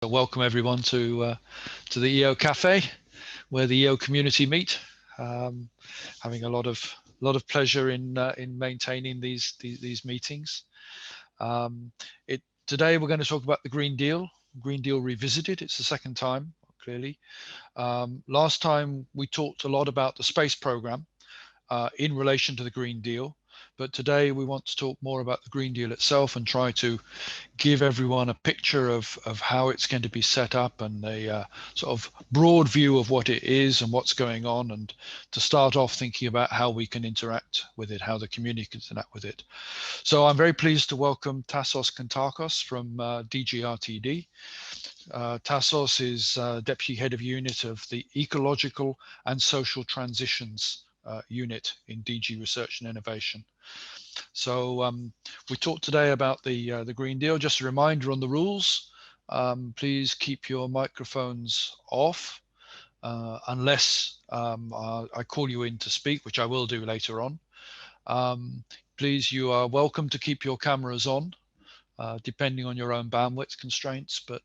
Welcome everyone to the EOcafe, where the EO community meet. Having a lot of pleasure in maintaining these meetings. Today we're going to talk about the Green Deal Revisited. It's the second time, clearly. Last time we talked a lot about the space program in relation to the Green Deal, but today we want to talk more about the Green Deal itself and try to give everyone a picture of how it's going to be set up and a sort of broad view of what it is and what's going on, and to start off thinking about how we can interact with it, how the community can interact with it. So I'm very pleased to welcome Tassos Kantakos from DGRTD. Tassos is Deputy Head of Unit of the Ecological and Social Transitions Unit in DG Research and Innovation. So we talked today about the Green Deal. Just a reminder on the rules. Please keep your microphones off unless I call you in to speak, which I will do later on. Please, you are welcome to keep your cameras on, depending on your own bandwidth constraints. But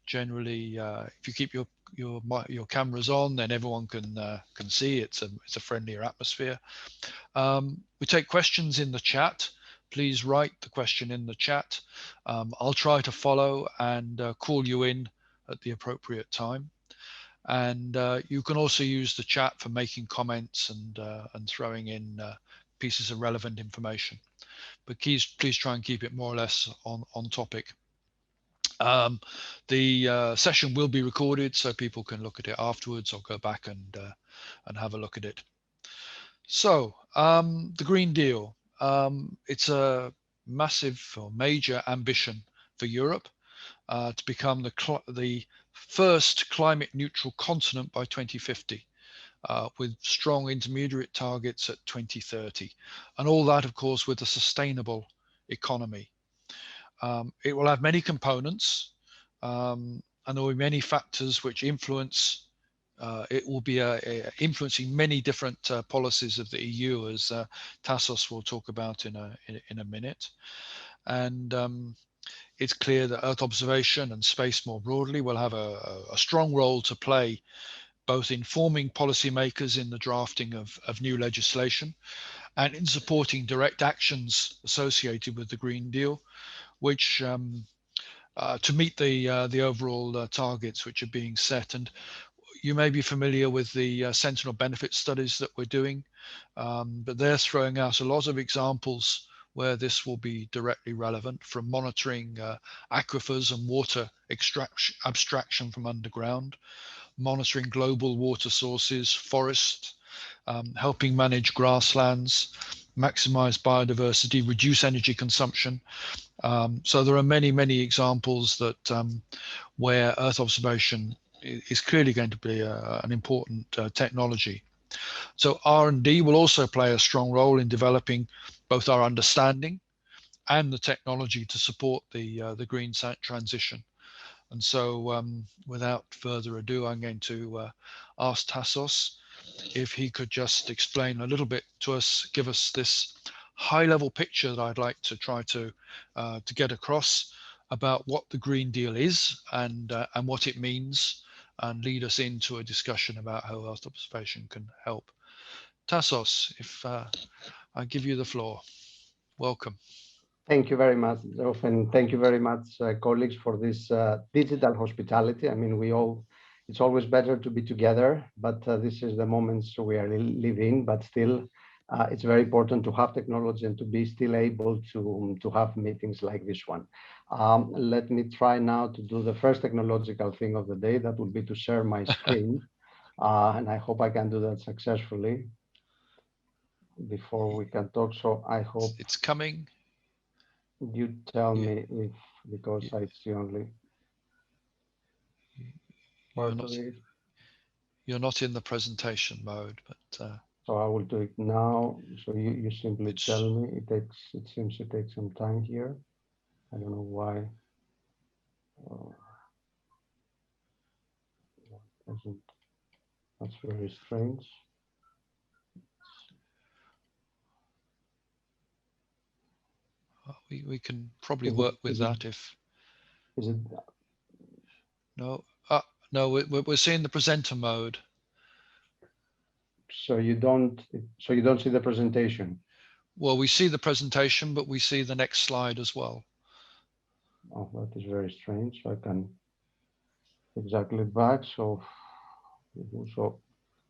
generally, if you keep your cameras on, then everyone can see. It's a friendlier atmosphere. We take questions in the chat. Please write the question in the chat. I'll try to follow and call you in at the appropriate time. And you can also use the chat for making comments and throwing in pieces of relevant information. But please try and keep it more or less on topic. The session will be recorded, so people can look at it afterwards or go back and have a look at it. So the Green Deal, it's a massive or major ambition for Europe to become the first climate neutral continent by 2050. With strong intermediate targets at 2030, and all that, of course, with a sustainable economy. It will have many components, and there will be many factors which influence. It will be influencing many different policies of the EU, as Tassos will talk about in a minute. And it's clear that Earth observation and space more broadly will have a strong role to play, both in forming policymakers in the drafting of new legislation and in supporting direct actions associated with the Green Deal, which to meet the overall targets which are being set. And you may be familiar with the Sentinel benefit studies that we're doing, but they're throwing out a lot of examples where this will be directly relevant, from monitoring aquifers and water abstraction from underground, monitoring global water sources, forests, helping manage grasslands, maximize biodiversity, reduce energy consumption. So there are many examples that where Earth observation is clearly going to be an important technology. So R&D will also play a strong role in developing both our understanding and the technology to support the green transition. And so without further ado, I'm going to ask Tassos if he could just explain a little bit to us, give us this high-level picture that I'd like to try to get across about what the Green Deal is and what it means, and lead us into a discussion about how Earth observation can help. Tassos, if I give you the floor, welcome. Thank you very much, Geoff, and thank you very much, colleagues, for this digital hospitality. I mean, it's always better to be together, but this is the moments we are living. But still, it's very important to have technology and to be still able to have meetings like this one. Let me try now to do the first technological thing of the day. That would be to share my screen, and I hope I can do that successfully before we can talk. So I hope it's coming. You tell me if, because I see only part of it. You're not in the presentation mode, but so I will do it now. So you simply tell me. It seems to take some time here. I don't know why. That's very strange. We can probably work with that if. Is it? No, no, we're seeing the presenter mode. So you don't see the presentation. Well, we see the presentation, but we see the next slide as well. Oh, that is very strange. So I can exactly back. So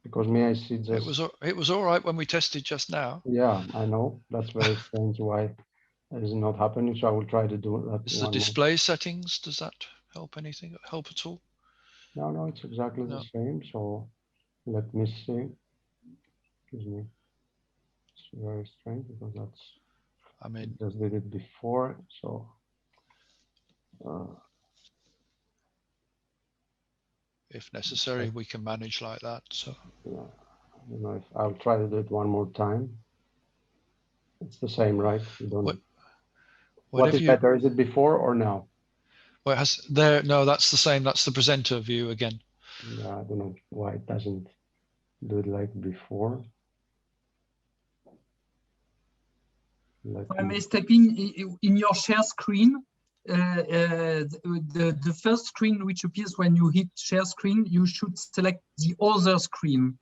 because me, I see just. It was all right when we tested just now. Yeah, I know. That's very strange why it is not happening. So I will try to do that. Is the display settings, does that help anything? Help at all? No, it's exactly the same. So let me see. Excuse me. It's very strange because that's. I mean, just did it before. So. If necessary, we can manage like that. So. Yeah, I don't know if I'll try to do it one more time. It's the same, right? You don't. What is better? Is it before or now? Well, it has there. No, that's the same. That's the presenter view again. Yeah, I don't know why it doesn't do it like before. If I may step in your share screen, the first screen which appears when you hit share screen, you should select the other screen.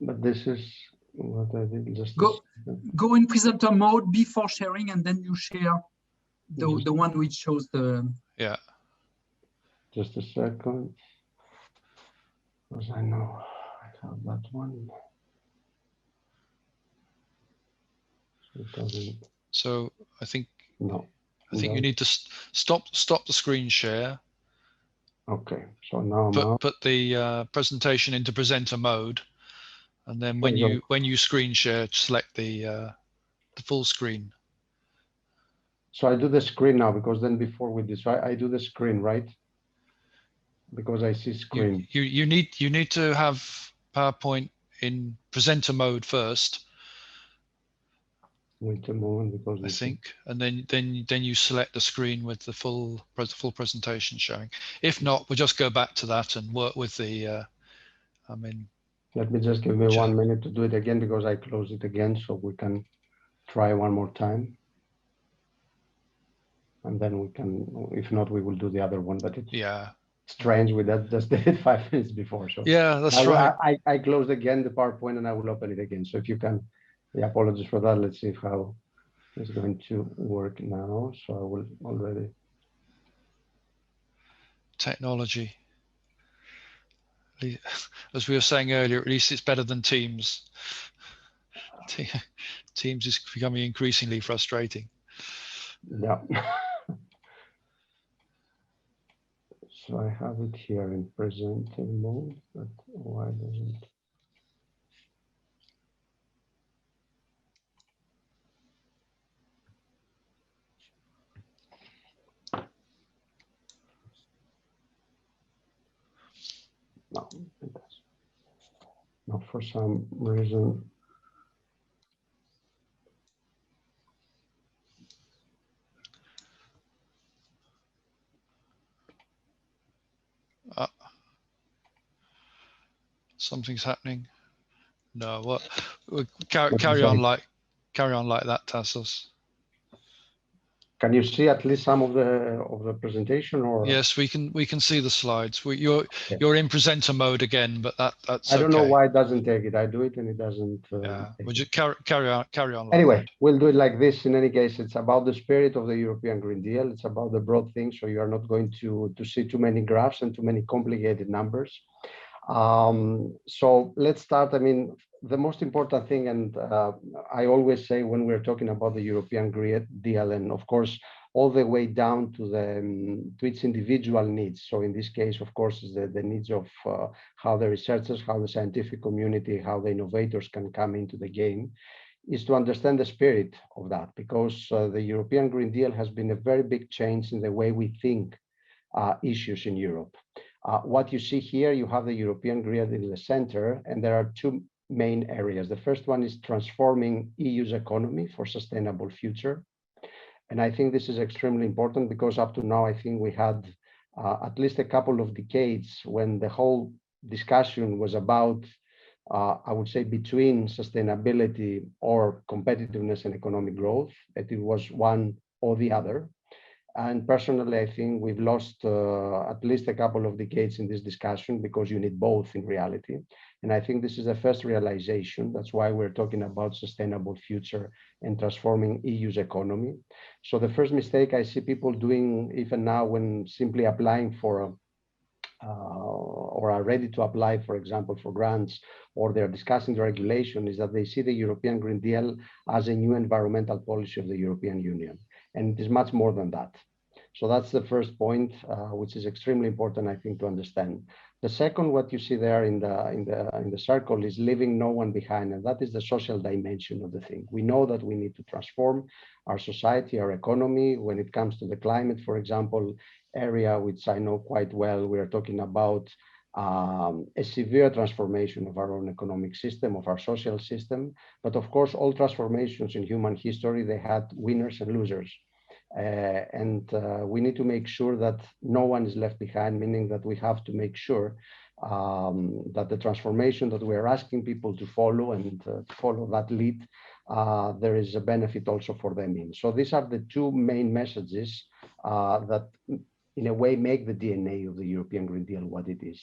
But this is what I did. Just go in presenter mode before sharing, and then you share the one which shows the. Yeah. Just a second, because I know I have that one. So it doesn't. So I think. No. I think you need to stop the screen share. Okay, so now put the presentation into presenter mode, and then when you screen share, select the full screen. So I do the screen now, because then before with this, I do the screen, right? Because I see screen. You need to have PowerPoint in presenter mode first. Wait a moment, because I think, and then you select the screen with the full presentation showing. If not, we'll just go back to that and work with the. I mean. Let me just give me 1 minute to do it again, because I close it again, so we can try one more time. And then we can, if not, we will do the other one. But it's strange with that, just did it 5 minutes before. So yeah, that's right. I closed again the PowerPoint, and I will open it again. So if you can, apologies for that. Let's see how it's going to work now. So I will already. Technology. As we were saying earlier, at least it's better than Teams. Teams is becoming increasingly frustrating. Yeah. So I have it here in presenter mode, but why doesn't? No, it does. No, for some reason. Something's happening. No, what? Carry on like that, Tassos. Can you see at least some of the presentation, or? Yes, we can see the slides. You're in presenter mode again, but that's. I don't know why it doesn't take it. I do it and it doesn't. Yeah, we'll just carry on. Like anyway, that. We'll do it like this. In any case, it's about the spirit of the European Green Deal. It's about the broad things, so you are not going to see too many graphs and too many complicated numbers. So let's start. I mean, the most important thing, and I always say when we're talking about the European Green Deal, and of course, all the way down to to its individual needs. So in this case, of course, is the needs of how the researchers, how the scientific community, how the innovators can come into the game, is to understand the spirit of that, because the European Green Deal has been a very big change in the way we think issues in Europe. What you see here, you have the European Green Deal in the center, and there are two main areas. The first one is transforming EU's economy for sustainable future. And I think this is extremely important, because up to now, I think we had at least a couple of decades when the whole discussion was about, I would say, between sustainability or competitiveness and economic growth, that it was one or the other. And personally, I think we've lost at least a couple of decades in this discussion because you need both in reality. And I think this is the first realization. That's why we're talking about sustainable future and transforming EU's economy. So the first mistake I see people doing even now when simply applying for or are ready to apply, for example, for grants, or they're discussing the regulation, is that they see the European Green Deal as a new environmental policy of the European Union. And it is much more than that. So that's the first point, which is extremely important, I think, to understand. The second, what you see there in the circle, is leaving no one behind, and that is the social dimension of the thing. We know that we need to transform our society, our economy. When it comes to the climate, for example, area which I know quite well, we are talking about a severe transformation of our own economic system, of our social system. But of course, all transformations in human history, they had winners and losers. We need to make sure that no one is left behind, meaning that we have to make sure that the transformation that we are asking people to follow and to follow that lead, there is a benefit also for them in. So these are the two main messages that in a way make the DNA of the European Green Deal what it is.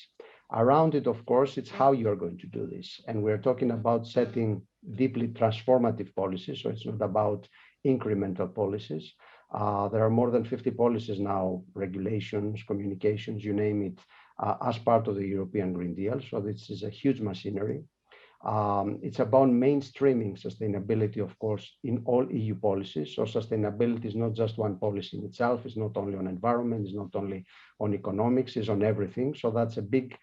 Around it, of course, it's how you are going to do this. And we're talking about setting deeply transformative policies. So it's not about incremental policies. There are more than 50 policies now, regulations, communications, you name it, as part of the European Green Deal. So this is a huge machinery. It's about mainstreaming sustainability, of course, in all EU policies. So sustainability is not just one policy in itself. It's not only on environment, it's not only on economics, it's on everything. So that's a big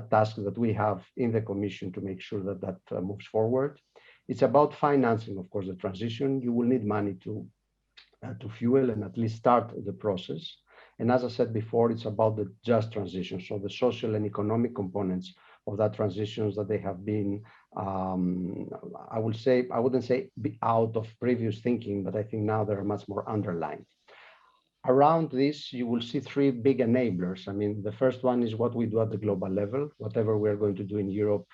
task that we have in the Commission to make sure that that moves forward. It's about financing, of course, the transition. You will need money to fuel and at least start the process. And as I said before, it's about the just transition. So the social and economic components of that transitions that they have been, I wouldn't say be out of previous thinking, but I think now they're much more underlined. Around this, you will see three big enablers. I mean, the first one is what we do at the global level, whatever we're going to do in Europe,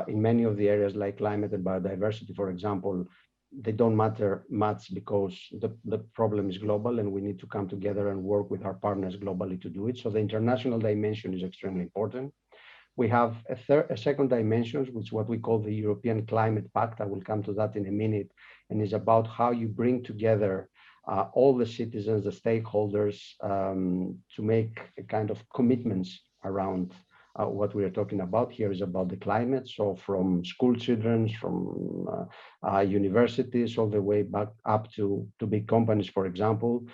in many of the areas like climate and biodiversity, for example, they don't matter much because the problem is global and we need to come together and work with our partners globally to do it. So the international dimension is extremely important. We have a second dimension, which is what we call the European Climate Pact. I will come to that in a minute, and is about how you bring together all the citizens, the stakeholders, to make a kind of commitments around what we are talking about here is about the climate. So from school children, from universities, all the way back up to big companies, for example,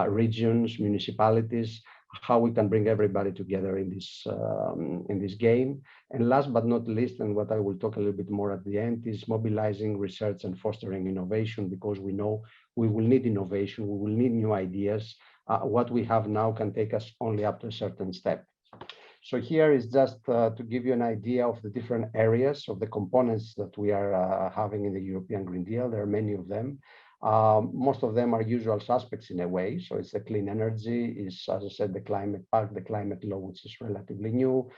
regions, municipalities, how we can bring everybody together in this game. And last but not least, and what I will talk a little bit more at the end, is mobilizing research and fostering innovation, because we know we will need innovation, we will need new ideas. What we have now can take us only up to a certain step. So here is just to give you an idea of the different areas of the components that we are having in the European Green Deal. There are many of them. Most of them are usual suspects in a way. So it's the clean energy, is, as I said, the climate pact, the climate law, which is relatively new,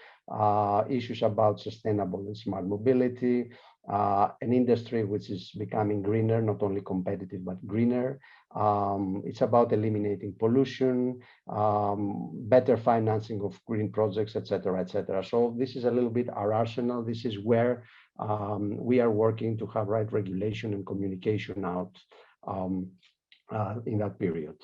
issues about sustainable and smart mobility, an industry which is becoming greener, not only competitive, but greener. It's about eliminating pollution, better financing of green projects, etc., etc. So this is a little bit our arsenal. This is where we are working to have right regulation and communication out in that period.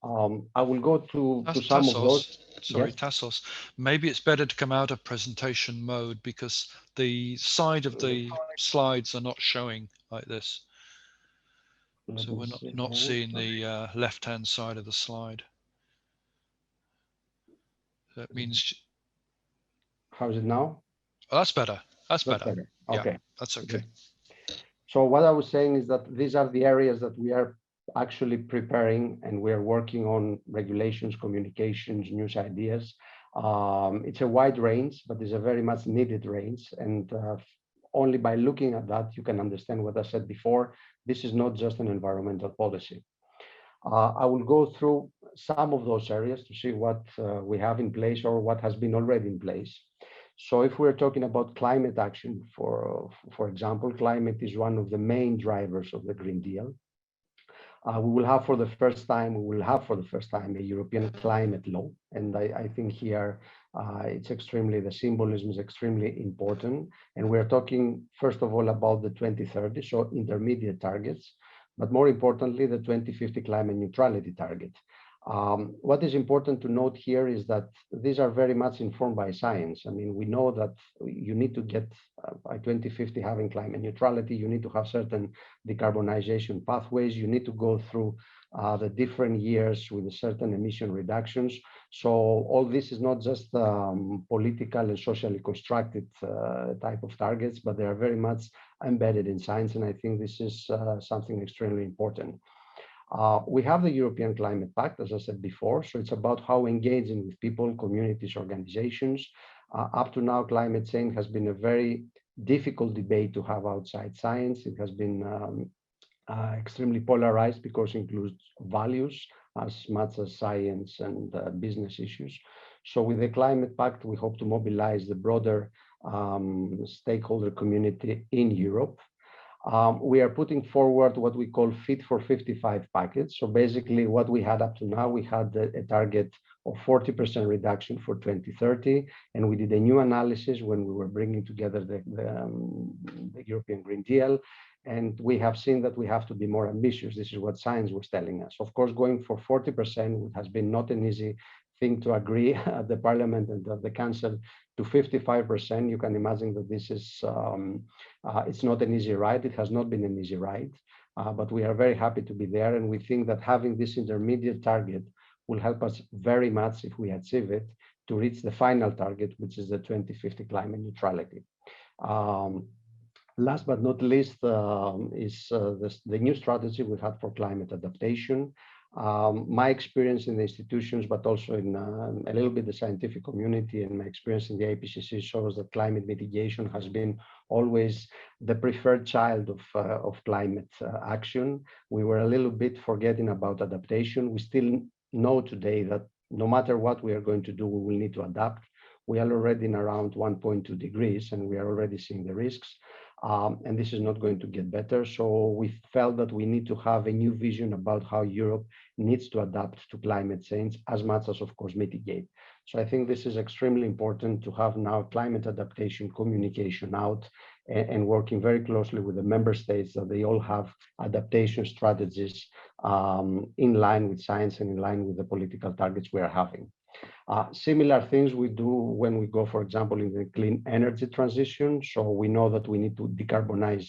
I will go to some of those. Sorry, Yes? Tassos. Maybe it's better to come out of presentation mode because the side of the slides are not showing like this. So we're not seeing the left-hand side of the slide. That means. How's it now? Oh, that's better. That's better. Okay. Yeah, that's okay. So what I was saying is that these are the areas that we are actually preparing, and we're working on regulations, communications, news ideas. It's a wide range, but it's a very much needed range. And only by looking at that, you can understand what I said before. This is not just an environmental policy. I will go through some of those areas to see what we have in place or what has been already in place. So if we're talking about climate action, for example, climate is one of the main drivers of the Green Deal. We will have for the first time a European climate law, and I think here the symbolism is extremely important. And we're talking first of all about the 2030, so intermediate targets, but more importantly, the 2050 climate neutrality target. What is important to note here is that these are very much informed by science. I mean, we know that you need to get by 2050 having climate neutrality, you need to have certain decarbonization pathways, you need to go through the different years with certain emission reductions. So all this is not just political and socially constructed type of targets, but they are very much embedded in science. And I think this is something extremely important. We have the European Climate Pact, as I said before, so it's about how engaging with people, communities, organizations. Up to now, climate change has been a very difficult debate to have outside science. It has been extremely polarized because it includes values as much as science and business issues. So with the Climate Pact, we hope to mobilize the broader stakeholder community in Europe. We are putting forward what we call Fit for 55 package. So basically what we had up to now, we had a target of 40% reduction for 2030. And we did a new analysis when we were bringing together the European Green Deal. And we have seen that we have to be more ambitious. This is what science was telling us. Of course, going for 40% has been not an easy thing to agree at the Parliament and the Council. To 55%, you can imagine that this is, it's not an easy ride. It has not been an easy ride, but we are very happy to be there. And we think that having this intermediate target will help us very much, if we achieve it, to reach the final target, which is the 2050 climate neutrality. Last but not least is the new strategy we had for climate adaptation. My experience in the institutions, but also in a little bit the scientific community, and my experience in the IPCC shows that climate mitigation has been always the preferred child of climate action. We were a little bit forgetting about adaptation. We still know today that no matter what we are going to do, we will need to adapt. We are already in around 1.2 degrees, and we are already seeing the risks. And this is not going to get better. So we felt that we need to have a new vision about how Europe needs to adapt to climate change as much as, of course, mitigate. So I think this is extremely important to have now climate adaptation communication out and working very closely with the member states that they all have adaptation strategies in line with science and in line with the political targets we are having. Similar things we do when we go, for example, in the clean energy transition. So we know that we need to decarbonize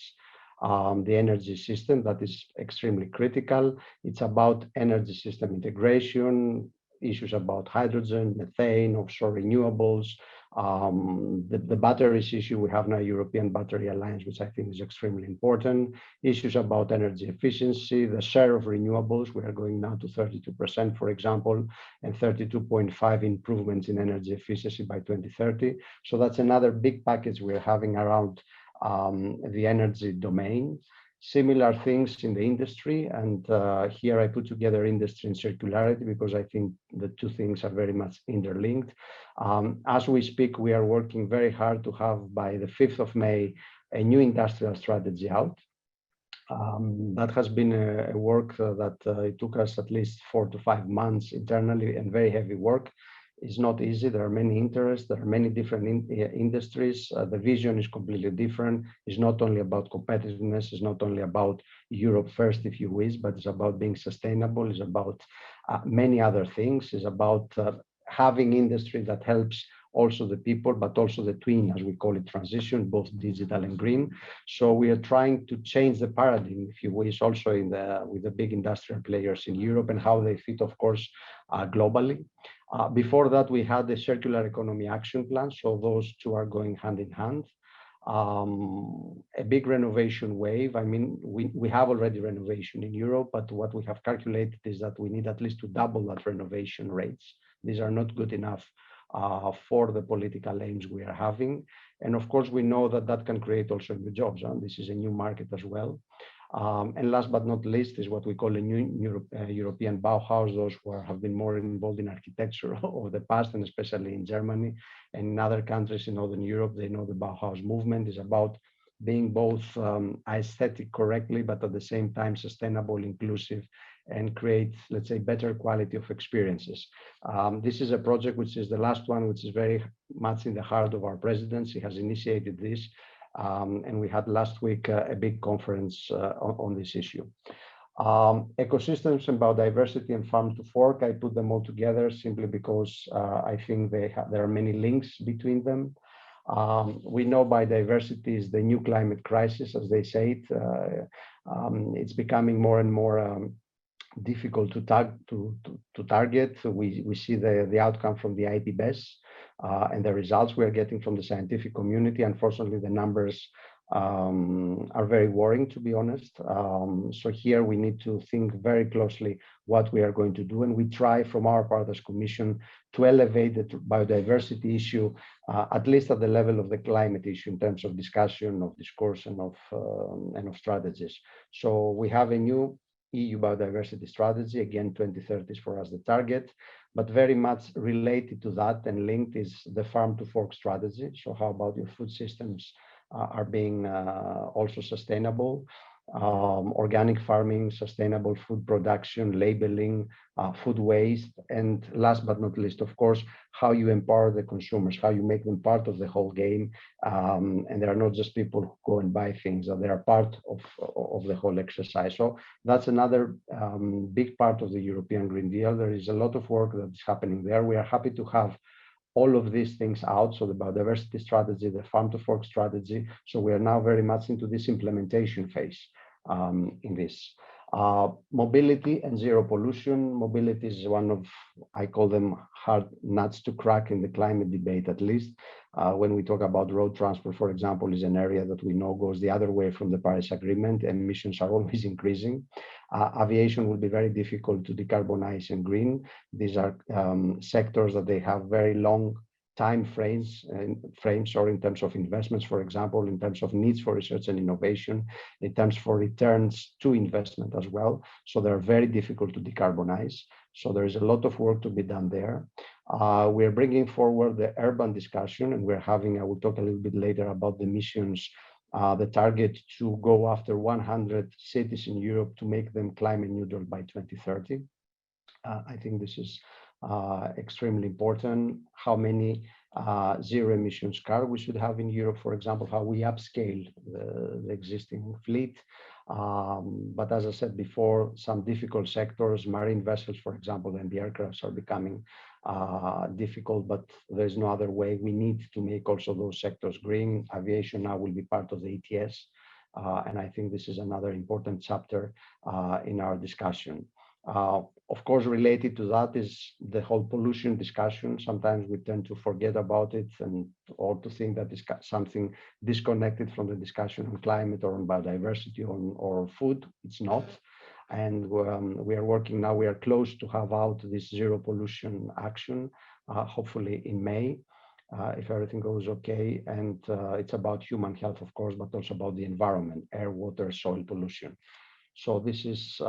the energy system. That is extremely critical. It's about energy system integration, issues about hydrogen, methane, offshore renewables, the batteries issue. We have now European Battery Alliance, which I think is extremely important. Issues about energy efficiency, the share of renewables. We are going now to 32%, for example, and 32.5 improvements in energy efficiency by 2030. So that's another big package we're having around the energy domain. Similar things in the industry, and here I put together industry and circularity because I think the two things are very much interlinked. As we speak, we are working very hard to have by the 5th of May a new industrial strategy out. That has been a work that it took us at least 4 to 5 months internally, and very heavy work. It's not easy. There are many interests. There are many different industries. The vision is completely different. It's not only about competitiveness. It's not only about Europe first, if you wish, but it's about being sustainable. It's about many other things. It's about having industry that helps also the people, but also the twin, as we call it, transition, both digital and green. So we are trying to change the paradigm, if you wish, also with the big industrial players in Europe and how they fit, of course, globally. Before that, we had the circular economy action plan. So those two are going hand in hand. A big renovation wave. I mean, we have already renovation in Europe, but what we have calculated is that we need at least to double that renovation rates. These are not good enough for the political aims we are having. And of course, we know that that can create also new jobs. And this is a new market as well. And last but not least is what we call a new European Bauhaus. Those who have been more involved in architecture of the past, and especially in Germany and in other countries in Northern Europe, they know the Bauhaus movement is about being both aesthetic correctly, but at the same time sustainable, inclusive, and create, let's say, better quality of experiences. This is a project which is the last one, which is very much in the heart of our presidency. Has initiated this, and we had last week a big conference on this issue. Ecosystems and biodiversity and farm to fork, I put them all together simply because I think there are many links between them. We know biodiversity is the new climate crisis, as they say it. It's becoming more and more difficult to target. So we see the outcome from the IPBES and the results we are getting from the scientific community. Unfortunately, the numbers are very worrying, to be honest. So here we need to think very closely what we are going to do, and we try from our part as Commission to elevate the biodiversity issue at least at the level of the climate issue in terms of discussion, of discourse, and of strategies. So we have a new EU biodiversity strategy. Again, 2030 is for us the target, but very much related to that and linked is the farm to fork strategy. So how about your food systems are being also sustainable, organic farming, sustainable food production, labeling, food waste, and last but not least, of course, how you empower the consumers, how you make them part of the whole game, and they are not just people who go and buy things, that they are part of the whole exercise. So that's another big part of the European Green Deal. There is a lot of work that is happening there. We are happy to have all of these things out. So the biodiversity strategy, the farm to fork strategy. So we are now very much into this implementation phase in this. Mobility and zero pollution. Mobility is one of, I call them hard nuts to crack in the climate debate, at least. When we talk about road transport, for example, is an area that we know goes the other way from the Paris Agreement. Emissions are always increasing. Aviation will be very difficult to decarbonize and green. These are sectors that they have very long time frames or in terms of investments, for example, in terms of needs for research and innovation, in terms for returns to investment as well. So they're very difficult to decarbonize. So there is a lot of work to be done there. We're bringing forward the urban discussion, and we're having, I will talk a little bit later about the missions, the target to go after 100 cities in Europe to make them climate neutral by 2030. I think this is extremely important. How many zero emissions cars we should have in Europe, for example, how we upscale the existing fleet. But as I said before, some difficult sectors, marine vessels, for example, and the aircrafts are becoming difficult, but there's no other way. We need to make also those sectors green. Aviation now will be part of the ETS. And I think this is another important chapter in our discussion. Of course, related to that is the whole pollution discussion. Sometimes we tend to forget about it or to think that it's something disconnected from the discussion on climate or on biodiversity or food. It's not. And we are working now, we are close to have out this zero pollution action, hopefully in May, if everything goes okay. And it's about human health, of course, but also about the environment, air, water, soil pollution. So this is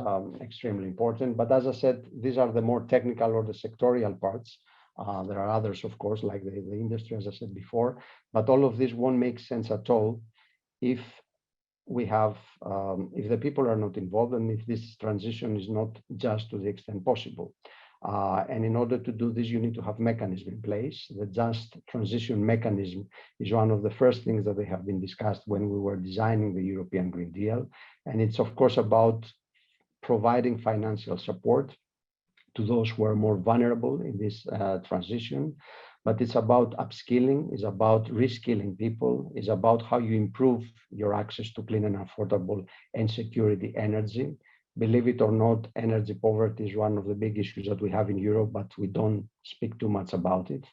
extremely important. But as I said, these are the more technical or the sectorial parts. There are others, of course, like the industry, as I said before. But all of this won't make sense at all if we have, if the people are not involved and if this transition is not just to the extent possible. And in order to do this, you need to have mechanism in place. The just transition mechanism is one of the first things that they have been discussed when we were designing the European Green Deal. And it's, of course, about providing financial support to those who are more vulnerable in this transition. But it's about upskilling, it's about reskilling people, it's about how you improve your access to clean and affordable and security energy. Believe it or not, energy poverty is one of the big issues that we have in Europe, but we don't speak too much about it.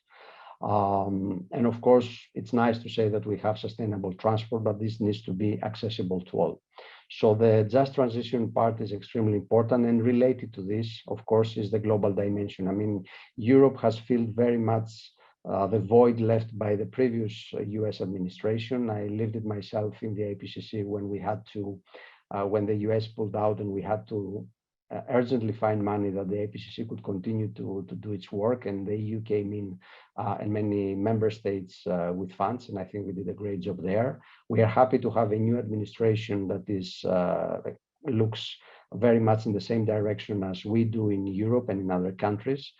And of course, it's nice to say that we have sustainable transport, but this needs to be accessible to all. So the just transition part is extremely important, and related to this, of course, is the global dimension. I mean, Europe has filled very much the void left by the previous US administration. I lived it myself in the IPCC when we had to when the US pulled out and we had to urgently find money that the APCC could continue to do its work, and the EU came in and many member states with funds, and I think we did a great job there. We are happy to have a new administration that is looks very much in the same direction as we do in Europe and in other countries.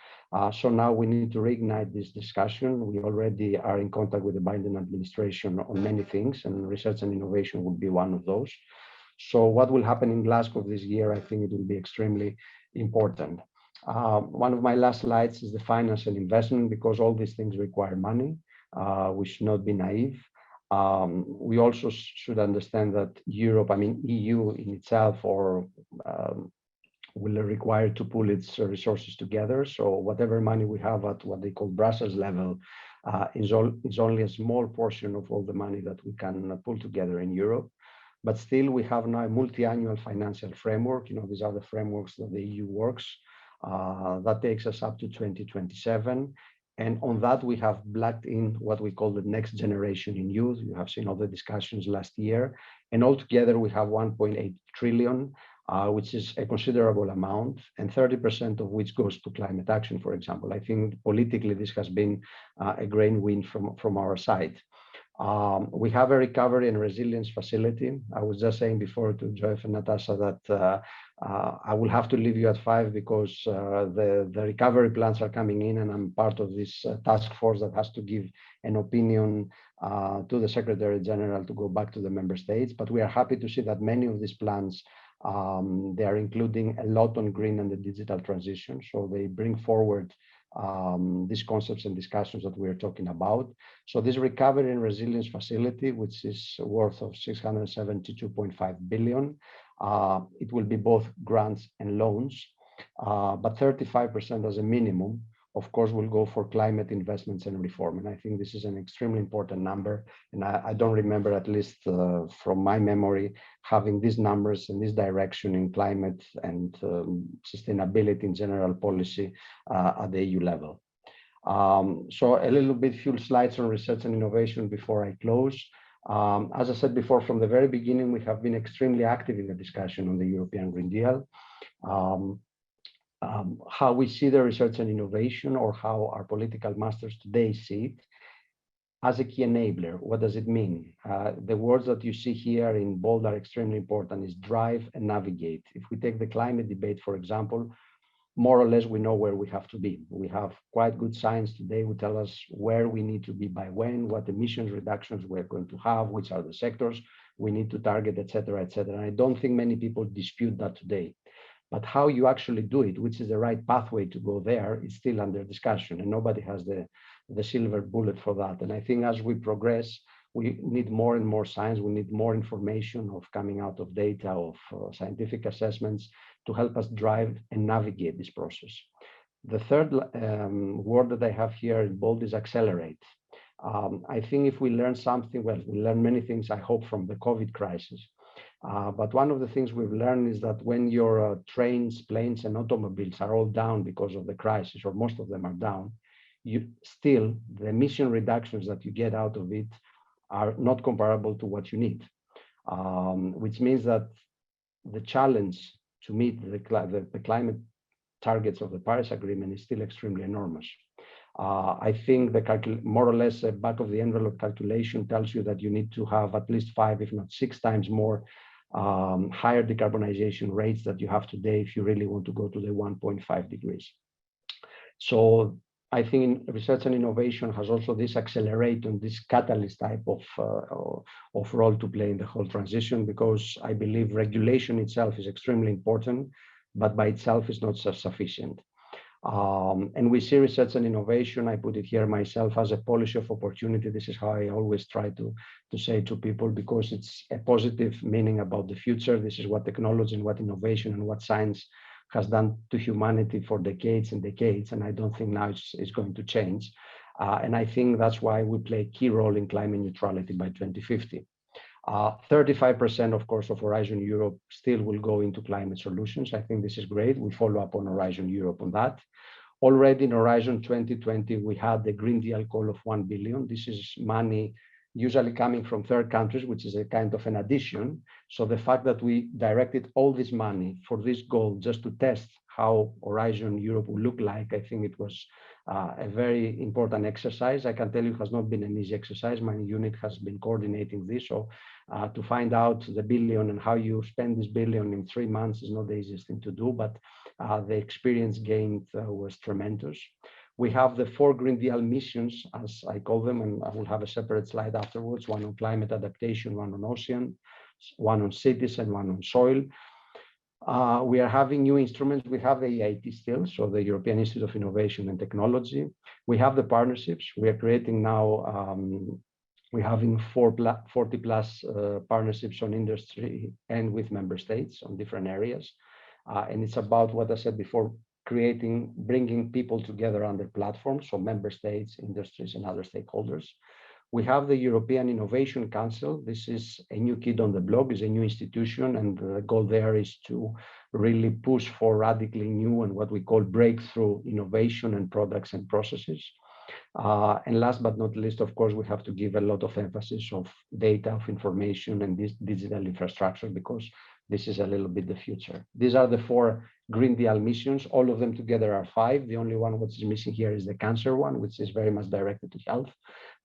So now we need to reignite this discussion. We already are in contact with the Biden administration on many things, and research and innovation will be one of those. So what will happen in Glasgow this year, I think it will be extremely important. One of my last slides is the finance and investment, because all these things require money. We should not be naive. We also should understand that Europe, I mean EU in itself, or will require to pull its resources together. So whatever money we have at what they call Brussels level is only a small portion of all the money that we can pull together in Europe. But still, we have now a multi-annual financial framework. You know, these are the frameworks that the EU works. That takes us up to 2027. And on that, we have blacked in what we call the next generation in youth. You have seen all the discussions last year. And altogether, we have 1.8 trillion, which is a considerable amount, and 30% of which goes to climate action, for example. I think politically, this has been a great win from our side. We have a recovery and resilience facility. I was just saying before to Joyce and Natasha that I will have to leave you at 5 because the recovery plans are coming in, and I'm part of this task force that has to give an opinion to the Secretary General to go back to the member states. But we are happy to see that many of these plans, they are including a lot on green and the digital transition. So they bring forward these concepts and discussions that we are talking about. So this recovery and resilience facility, which is worth of 672.5 billion, it will be both grants and loans, but 35% as a minimum, of course, will go for climate investments and reform. And I think this is an extremely important number. And I don't remember, at least from my memory, having these numbers in this direction in climate and sustainability in general policy at the EU level. So a little bit, few slides on research and innovation before I close. As I said before, from the very beginning, we have been extremely active in the discussion on the European Green Deal. How we see the research and innovation, or how our political masters today see it, as a key enabler. What does it mean? The words that you see here in bold are extremely important, is drive and navigate. If we take the climate debate, for example, more or less we know where we have to be. We have quite good science today who tell us where we need to be by when, what emissions reductions we're going to have, which are the sectors we need to target, et cetera, et cetera. And I don't think many people dispute that today. But how you actually do it, which is the right pathway to go there, is still under discussion, and nobody has the silver bullet for that. And I think as we progress, we need more and more science. We need more information of coming out of data, of scientific assessments to help us drive and navigate this process. The third word that I have here in bold is accelerate. I think if we learn something, well, we learn many things, I hope, from the COVID crisis. But one of the things we've learned is that when your trains, planes, and automobiles are all down because of the crisis, or most of them are down, the emission reductions that you get out of it are not comparable to what you need, which means that the challenge to meet the climate targets of the Paris Agreement is still extremely enormous. I think more or less a back of the envelope calculation tells you that you need to have at least 5, if not 6 times more higher decarbonization rates that you have today if you really want to go to the 1.5 degrees. So I think research and innovation has also this accelerate and this catalyst type of role to play in the whole transition, because I believe regulation itself is extremely important, but by itself is not sufficient. And we see research and innovation, I put it here myself, as a policy of opportunity. This is how I always try to say to people, because it's a positive meaning about the future. This is what technology and what innovation and what science has done to humanity for decades and decades, and I don't think now it's going to change. And I think that's why we play a key role in climate neutrality by 2050. 35%, of course, of Horizon Europe still will go into climate solutions. I think this is great. We follow up on Horizon Europe on that. Already in Horizon 2020, we had the Green Deal call of 1 billion. This is money usually coming from third countries, which is a kind of an addition. So the fact that we directed all this money for this goal just to test how Horizon Europe will look like, I think it was a very important exercise. I can tell you it has not been an easy exercise. My unit has been coordinating this. So to find out the billion and how you spend this billion in 3 months is not the easiest thing to do, but the experience gained was tremendous. We have the 4 Green Deal missions, as I call them, and I will have a separate slide afterwards, one on climate adaptation, one on ocean, one on cities, and one on soil. We are having new instruments. We have the EIT still, so the European Institute of Innovation and Technology. We have the partnerships. We are creating now, we're having 40 plus partnerships on industry and with member states on different areas. And it's about what I said before, bringing people together under platforms, so member states, industries, and other stakeholders. We have the European Innovation Council. This is a new kid on the block, is a new institution, and the goal there is to really push for radically new and what we call breakthrough innovation and products and processes. And last but not least, of course, we have to give a lot of emphasis of data, of information, and this digital infrastructure, because this is a little bit the future. These are the 4 Green Deal missions. All of them together are 5. The only one which is missing here is the cancer one, which is very much directed to health.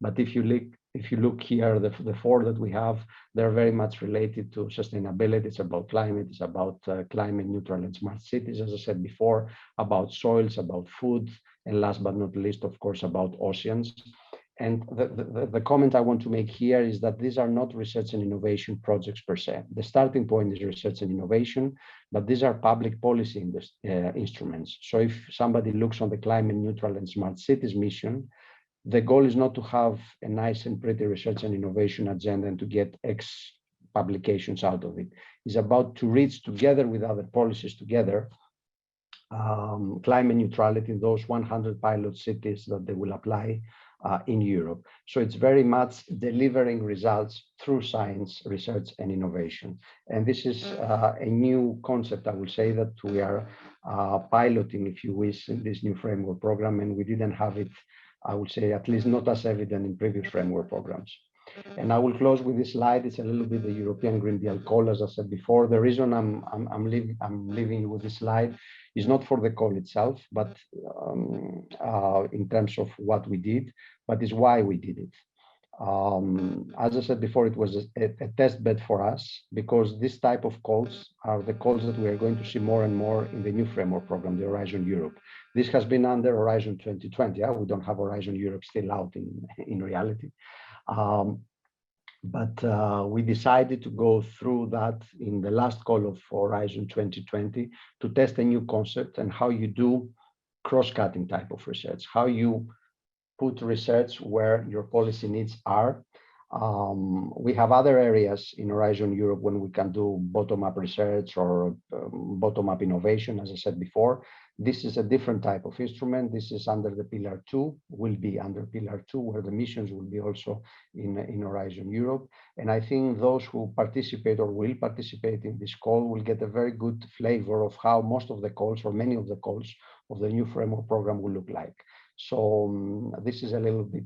But if you look here, the 4 that we have, they're very much related to sustainability. It's about climate, it's about climate neutral and smart cities, as I said before, about soils, about food, and last but not least, of course, about oceans. And the comment I want to make here is that these are not research and innovation projects per se. The starting point is research and innovation, but these are public policy instruments. So if somebody looks on the climate neutral and smart cities mission, the goal is not to have a nice and pretty research and innovation agenda and to get X publications out of it. It's about to reach together with other policies together climate neutrality in those 100 pilot cities that they will apply in Europe. So it's very much delivering results through science, research, and innovation. And this is a new concept, I will say, that we are piloting, if you wish, in this new framework program, and we didn't have it, I would say, at least not as evident in previous framework programs. And I will close with this slide. It's a little bit the European Green Deal call, as I said before. The reason I'm leaving you with this slide is not for the call itself, but in terms of what we did, but is why we did it. As I said before, it was a test bed for us, because this type of calls are the calls that we are going to see more and more in the new framework program, the Horizon Europe. This has been under Horizon 2020. We don't have Horizon Europe still out in reality. But we decided to go through that in the last call of Horizon 2020 to test a new concept and how you do cross-cutting type of research, how you put research where your policy needs are. We have other areas in Horizon Europe when we can do bottom-up research or bottom-up innovation, as I said before. This is a different type of instrument. This is under the Pillar 2, will be under Pillar 2, where the missions will be also in Horizon Europe. And I think those who participate or will participate in this call will get a very good flavor of how most of the calls, or many of the calls of the new framework program will look like. So this is a little bit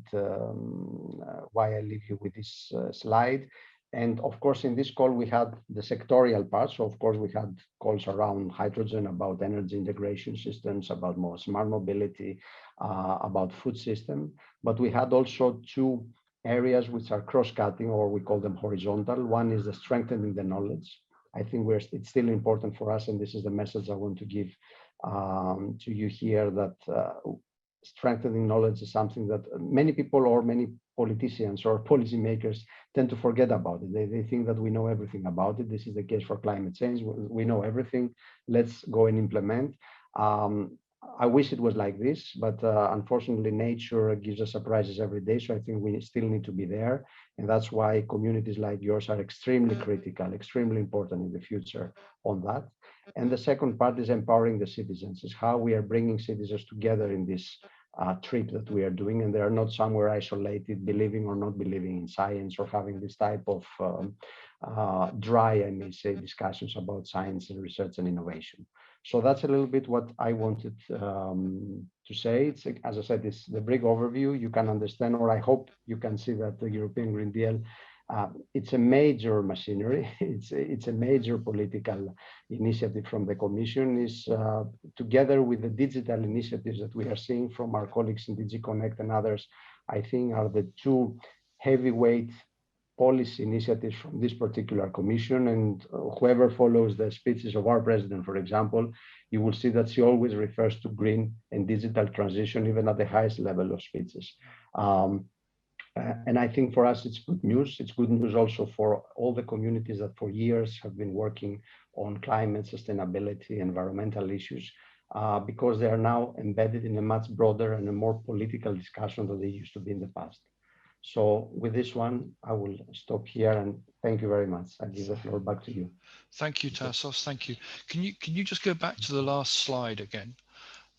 why I leave you with this slide. And of course, in this call, we had the sectorial part. So of course, we had calls around hydrogen, about energy integration systems, about more smart mobility, about food system. But we had also 2 areas which are cross-cutting, or we call them horizontal. One is the strengthening the knowledge. I think it's still important for us, and this is the message I want to give to you here, that strengthening knowledge is something that many people or many politicians or policymakers tend to forget about it. They think that we know everything about it. This is the case for climate change. We know everything. Let's go and implement. I wish it was like this, but unfortunately, nature gives us surprises every day. So I think we still need to be there. And that's why communities like yours are extremely critical, extremely important in the future on that. And the second part is empowering the citizens, is how we are bringing citizens together in this trip that we are doing, and they are not somewhere isolated, believing or not believing in science, or having this type of dry, I may say, discussions about science and research and innovation. So that's a little bit what I wanted to say. It's, as I said, it's the brief overview. You can understand, or I hope you can see that the European Green Deal, it's a major machinery. It's a major political initiative from the Commission. Is together with the digital initiatives that we are seeing from our colleagues in DG Connect and others, I think are the two heavyweight policy initiatives from this particular commission. And whoever follows the speeches of our president, for example, you will see that she always refers to green and digital transition, even at the highest level of speeches. And I think for us, it's good news. It's good news also for all the communities that for years have been working on climate, sustainability, environmental issues, because they are now embedded in a much broader and a more political discussion than they used to be in the past. So with this one, I will stop here and thank you very much. I give the floor back to you. Thank you, Tassos. Thank you. Can you just go back to the last slide again?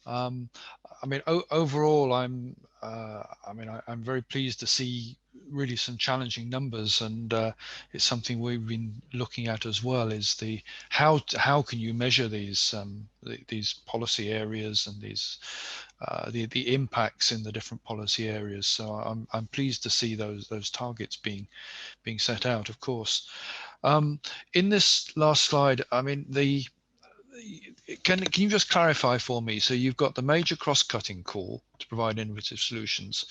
I mean, overall, I'm very pleased to see really some challenging numbers, and it's something we've been looking at as well. Is the how can you measure these policy areas and these the impacts in the different policy areas? So I'm pleased to see those targets being set out. Of course, in this last slide, I mean can you just clarify for me? So you've got the major cross-cutting call to provide innovative solutions,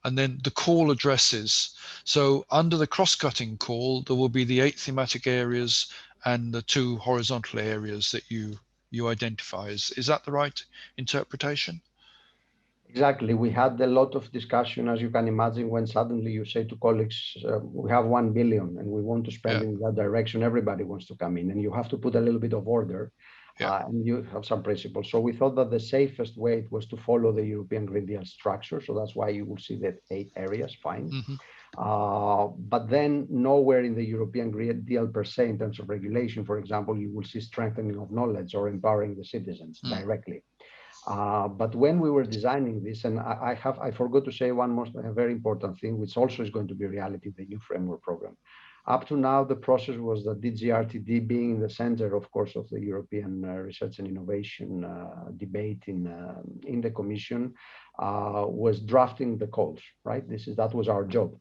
and then the call addresses. So under the cross-cutting call, there will be the 8 thematic areas and the 2 horizontal areas that you identify. Is that the right interpretation? Exactly. We had a lot of discussion, as you can imagine, when suddenly you say to colleagues, we have 1 billion and we want to spend in that direction. Everybody wants to come in, and you have to put a little bit of order. And you have some principles. So we thought that the safest way was to follow the European Green Deal structure. So that's why you will see that 8 areas, fine. But then nowhere in the European Green Deal per se, in terms of regulation, for example, you will see strengthening of knowledge or empowering the citizens directly. But when we were designing this, and I forgot to say one very important thing, which also is going to be reality in the new framework program. Up to now, the process was that DGRTD being in the center, of course, of the European research and innovation debate in the Commission, was drafting the calls, right? That was our job.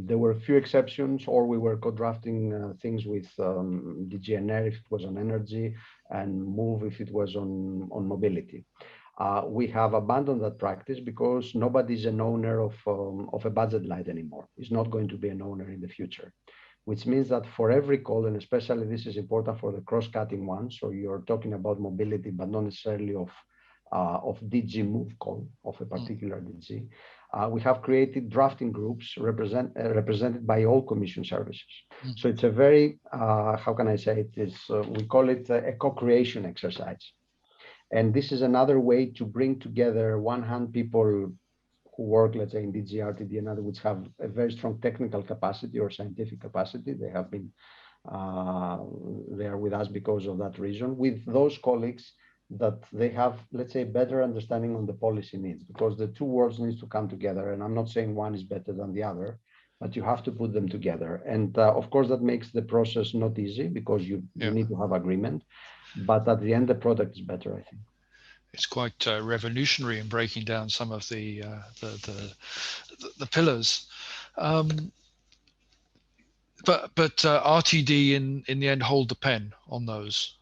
There were a few exceptions, or we were co-drafting things with DG Ener if it was on energy, and MOVE if it was on mobility. We have abandoned that practice because nobody is an owner of a budget line anymore. It's not going to be an owner in the future, which means that for every call, and especially this is important for the cross-cutting one, so you're talking about mobility, but not necessarily of DG MOVE call of a particular DG. We have created drafting groups represented by all Commission services. So it's a very, how can I say it, we call it a co-creation exercise. And this is another way to bring together one hand people who work, let's say, in DGRTD and others, which have a very strong technical capacity or scientific capacity. They have been there with us because of that reason, with those colleagues that they have, let's say, better understanding on the policy needs, because the two worlds need to come together. And I'm not saying one is better than the other, but you have to put them together. And of course, that makes the process not easy because you need to have agreement. But at the end, the product is better, I think. It's quite revolutionary in breaking down some of the pillars. But RTD in the end hold the pen on those.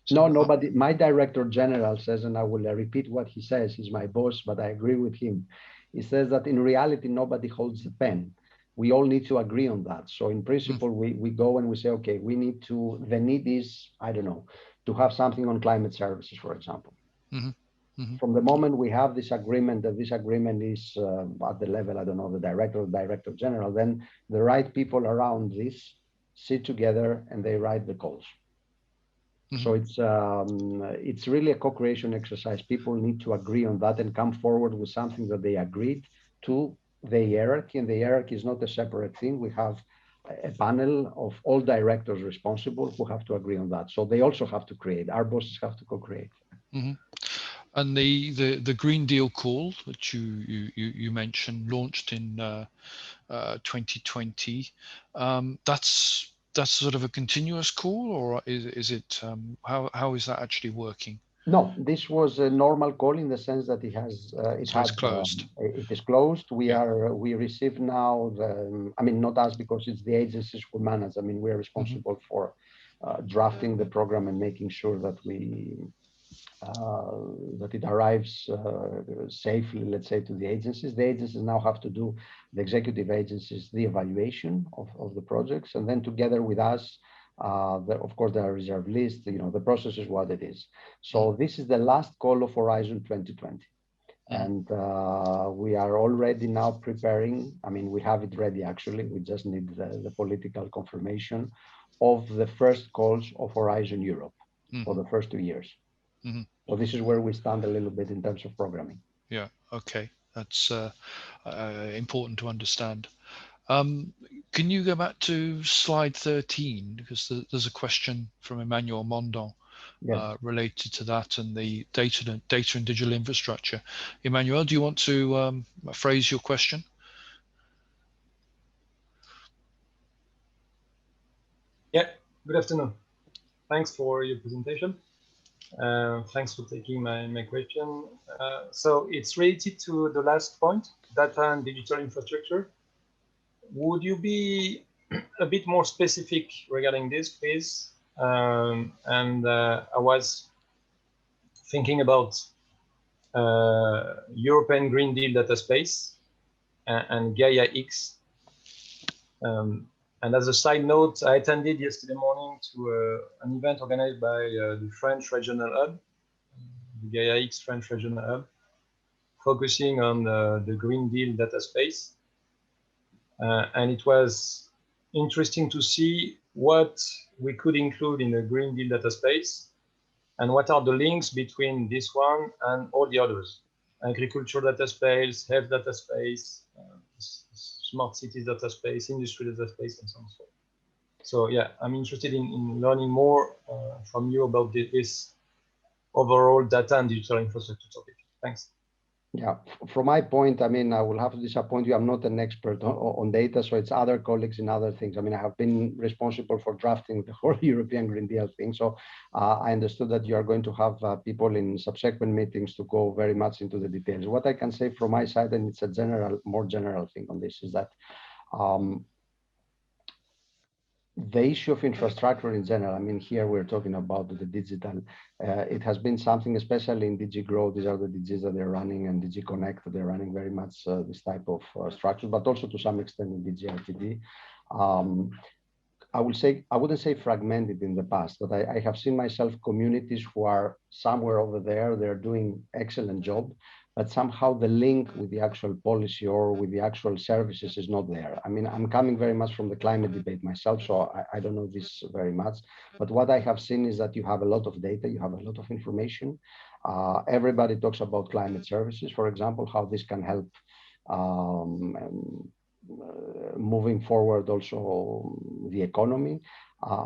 So no, nobody. My director general says, and I will repeat what he says. He's my boss, but I agree with him. He says that in reality, nobody holds the pen. We all need to agree on that. So in principle, we go and we say, okay, we need to, the need is, I don't know, to have something on climate services, for example. From the moment we have this agreement, that this agreement is at the level, I don't know, the director or director general, then the right people around this sit together and they write the calls. So it's really a co-creation exercise. People need to agree on that and come forward with something that they agreed to the hierarchy. And the hierarchy is not a separate thing. We have a panel of all directors responsible who have to agree on that. So they also have to create. Our bosses have to co-create. And the Green Deal call, which you mentioned, launched in 2020. That's that's sort of a continuous call, or is it how is that actually working? No, this was a normal call in the sense that it has It's closed. it is closed. We receive now the, I mean, not us, because it's the agencies who manage. I mean, we are responsible for drafting the program and making sure that that it arrives safely, let's say, to the agencies. The agencies now have to do, the executive agencies, the evaluation of the projects, and then together with us, of course, there are reserve lists. You know, the process is what it is. So this is the last call of Horizon 2020. And we are already now preparing. I mean, we have it ready, actually. We just need the political confirmation of the first calls of Horizon Europe for the first 2 years. So this is where we stand a little bit in terms of programming. Yeah, okay. That's important to understand. Can you go back to slide 13? Because there's a question from Emmanuel Mondon related to that and the data and digital infrastructure. Emmanuel, do you want to phrase your question? Yeah, good afternoon. Thanks for your presentation. Thanks for taking my question. So it's related to the last point, data and digital infrastructure. Would you be a bit more specific regarding this, please? I was thinking about European Green Deal data space and Gaia X. And as a side note, I attended yesterday morning to an event organized by the French Regional Hub, the Gaia X French Regional Hub, focusing on the Green Deal data space. And it was interesting to see what we could include in the Green Deal data space and what are the links between this one and all the others. Agriculture data space, health data space, smart cities data space, industry data space, and so on. So yeah, I'm interested in learning more from you about this overall data and digital infrastructure topic. Thanks. Yeah, from my point, I mean, I will have to disappoint you. I'm not an expert on data, so it's other colleagues in other things. I mean, I have been responsible for drafting the whole European Green Deal thing. So I understood that you are going to have people in subsequent meetings to go very much into the details. What I can say from my side, and it's a more general thing on this, is that the issue of infrastructure in general, I mean, here we're talking about the digital. It has been something, especially in DG Grow, these are the DGs that they're running, and DG Connect, they're running very much this type of structure, but also to some extent in DG RTD. I wouldn't say fragmented in the past, but I have seen myself communities who are somewhere over there, they're doing excellent job, but somehow the link with the actual policy or with the actual services is not there. I mean, I'm coming very much from the climate debate myself, so I don't know this very much. But what I have seen is that you have a lot of data, you have a lot of information. Everybody talks about climate services, for example, how this can help moving forward also the economy.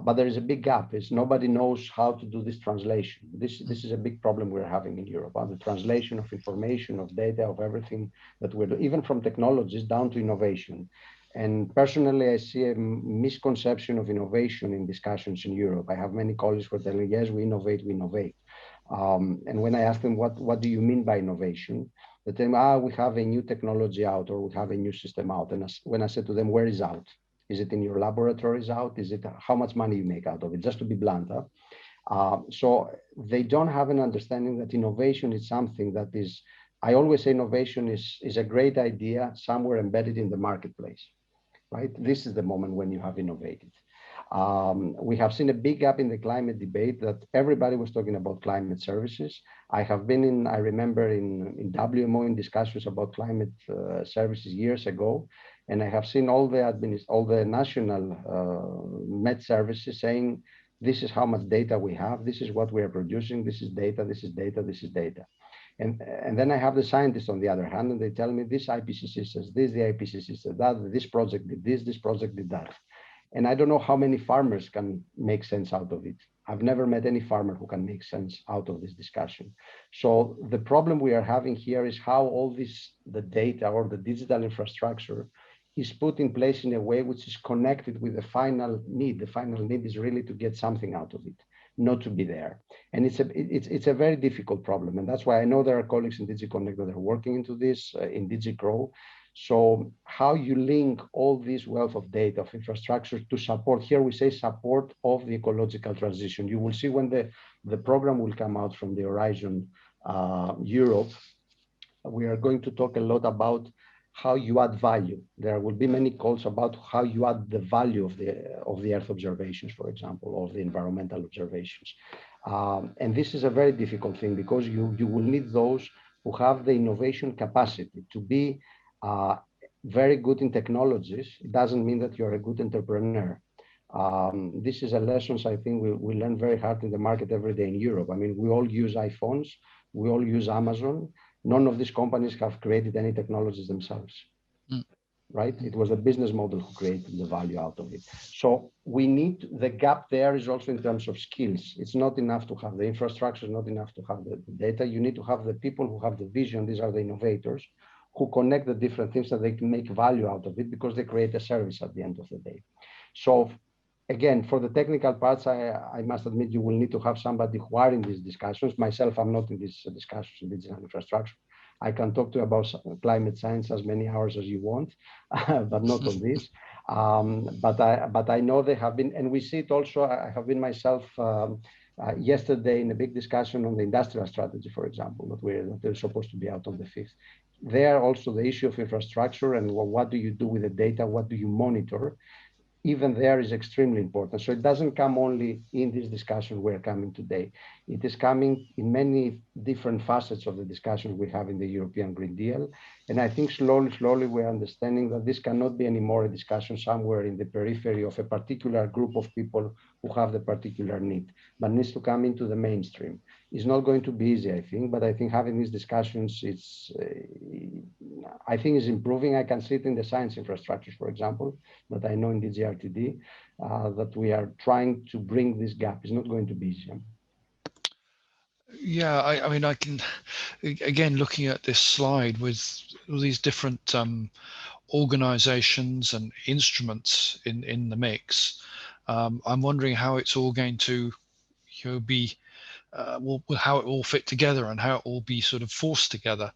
But there is a big gap. Is nobody knows how to do this translation. This is a big problem we're having in Europe. The translation of information, of data, of everything that we're doing, even from technologies down to innovation. And personally, I see a misconception of innovation in discussions in Europe. I have many colleagues who are telling, yes, we innovate, we innovate. And when I ask them, what do you mean by innovation? They tell me, we have a new technology out, or we have a new system out. And when I said to them, where is out? Is it in your laboratories out? Is it how much money you make out of it? Just to be blunt. So they don't have an understanding that innovation is something that is, I always say innovation is a great idea somewhere embedded in the marketplace, right? This is the moment when you have innovated. We have seen a big gap in the climate debate that everybody was talking about climate services. I have been I remember in WMO in discussions about climate services years ago, and I have seen all the national Met services saying, this is how much data we have, this is what we are producing, this is data, this is data, this is data. And then I have the scientists on the other hand, and they tell me this IPCC says this, the IPCC says that, this project did this project did that. And I don't know how many farmers can make sense out of it. I've never met any farmer who can make sense out of this discussion. So the problem we are having here is how all this, the data or the digital infrastructure is put in place in a way which is connected with the final need. The final need is really to get something out of it, not to be there. And it's a very difficult problem. And that's why I know there are colleagues in DG Connect that are working into this, in DG Grow. So how you link all this wealth of data, of infrastructure to support, here we say support of the ecological transition. You will see when the program will come out from the Horizon Europe, we are going to talk a lot about how you add value. There will be many calls about how you add the value of the Earth observations, for example, or the environmental observations. And this is a very difficult thing because you will need those who have the innovation capacity to be very good in technologies. It doesn't mean that you're a good entrepreneur. This is a lesson I think we learn very hard in the market every day in Europe. I mean, we all use iPhones, we all use Amazon. None of these companies have created any technologies themselves, right? It was the business model who created the value out of it. So we need, the gap there is also in terms of skills. It's not enough to have the infrastructure, not enough to have the data. You need to have the people who have the vision. These are the innovators who connect the different things that they can make value out of it because they create a service at the end of the day. So again, for the technical parts, I must admit you will need to have somebody who are in these discussions. Myself, I'm not in these discussions in digital infrastructure. I can talk to you about climate science as many hours as you want, but not on this. But I know they have been, and we see it also. I have been myself yesterday in a big discussion on the industrial strategy, for example, that they're supposed to be out on the 5th. There also the issue of infrastructure and what do you do with the data? What do you monitor? Even there is extremely important. So it doesn't come only in this discussion we're coming today. It is coming in many different facets of the discussion we have in the European Green Deal. And I think slowly we're understanding that this cannot be anymore a discussion somewhere in the periphery of a particular group of people who have the particular need, but needs to come into the mainstream. It's not going to be easy, I think, but I think having these discussions, I think is improving. I can see it in the science infrastructures, for example, that I know in the GRTD, that we are trying to bring this gap. It's not going to be easy. Yeah, I mean, I can, again, looking at this slide with all these different organizations and instruments in the mix, I'm wondering how it's all going to be, how it all fit together and how it all be sort of forced together.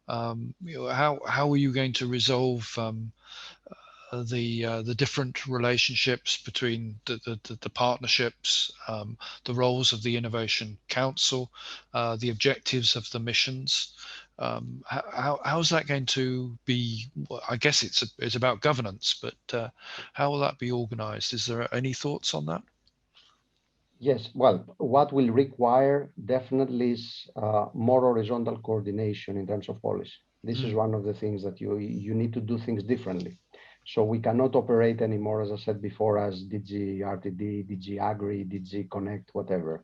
How are you going to resolve the different relationships between the partnerships, the roles of the Innovation Council, the objectives of the missions? How's that going to be? Well, I guess it's about governance, but how will that be organized? Is there any thoughts on that? Yes, well, what will require definitely is more horizontal coordination in terms of policy. This is one of the things that you need to do things differently. So we cannot operate anymore, as I said before, as DG RTD, DG Agri, DG Connect, whatever.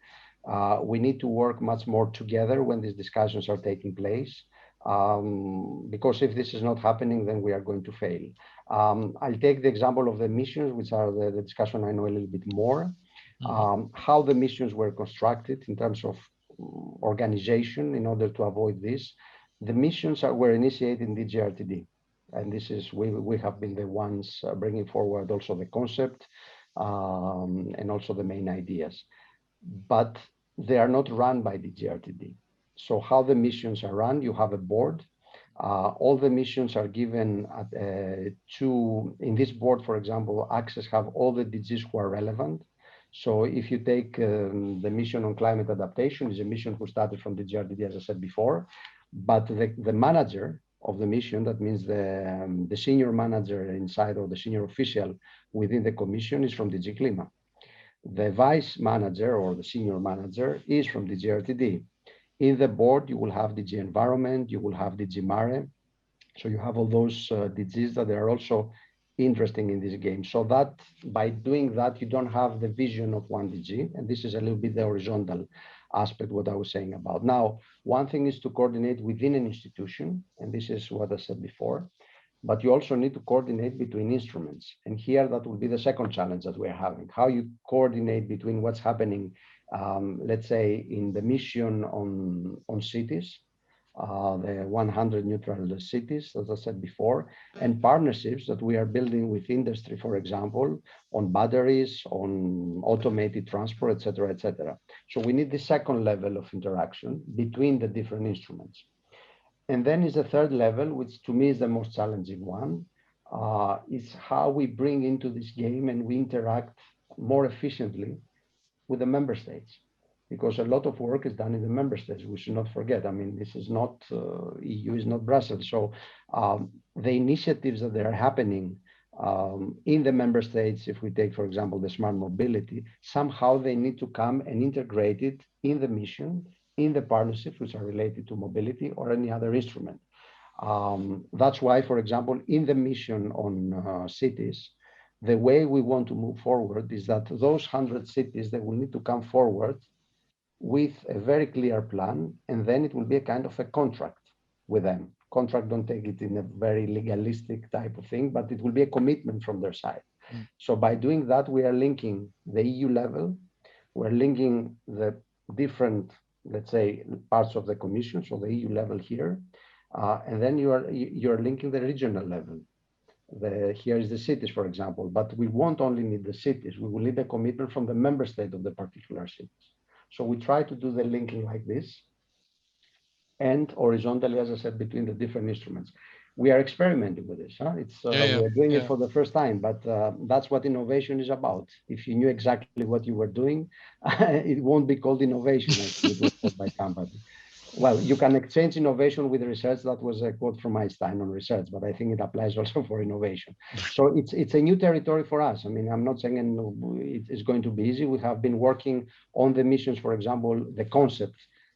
We need to work much more together when these discussions are taking place, because if this is not happening, then we are going to fail. I'll take the example of the missions, which are the discussion I know a little bit more. How the missions were constructed in terms of organization in order to avoid this. The missions were initiated in DG RTD. And this is, we have been the ones bringing forward also the concept and also the main ideas. But they are not run by the GRTD. So how the missions are run, you have a board. All the missions are given in this board, for example, access have all the DGs who are relevant. So if you take the mission on climate adaptation, is a mission who started from the GRTD, as I said before, but the manager of the mission, that means the senior manager inside or the senior official within the commission is from the ICLIMATE. The vice manager or the senior manager is from the GRTD. In the board, you will have DG Environment, you will have DG Mare. So you have all those DGs that are also interesting in this game. So that by doing that, you don't have the vision of one DG. And this is a little bit the horizontal aspect, what I was saying about. Now, one thing is to coordinate within an institution, and this is what I said before, but you also need to coordinate between instruments. And here, that will be the second challenge that we're having, how you coordinate between what's happening, let's say, in the mission on cities, the 100 neutral cities, as I said before, and partnerships that we are building with industry, for example, on batteries, on automated transport, et cetera, et cetera. So we need the second level of interaction between the different instruments. And then is the third level, which to me is the most challenging one, is how we bring into this game and we interact more efficiently with the member states, because a lot of work is done in the member states. We should not forget. I mean, this is not EU is not Brussels. So the initiatives that are happening in the member states, if we take, for example, the smart mobility, somehow they need to come and integrate it in the mission, in the partnerships which are related to mobility or any other instrument. That's why, for example, in the mission on cities, the way we want to move forward is that those 100 cities, they will need to come forward with a very clear plan, and then it will be a kind of a contract with them. Contract, don't take it in a very legalistic type of thing, but it will be a commitment from their side. So by doing that, we are linking the EU level, we're linking the different, let's say, parts of the Commission, so the EU level here, and then you're linking the regional level. Here is the cities, for example, but we won't only need the cities, we will need a commitment from the member state of the particular cities. So we try to do the linking like this, and horizontally, as I said, between the different instruments. We are experimenting with this. We're doing it for the first time, but that's what innovation is about. If you knew exactly what you were doing, it won't be called innovation, as it was said by somebody. Well, you can exchange innovation with research. That was a quote from Einstein on research, but I think it applies also for innovation. So it's a new territory for us. I mean, I'm not saying it's going to be easy. We have been working on the missions, for example, the concept,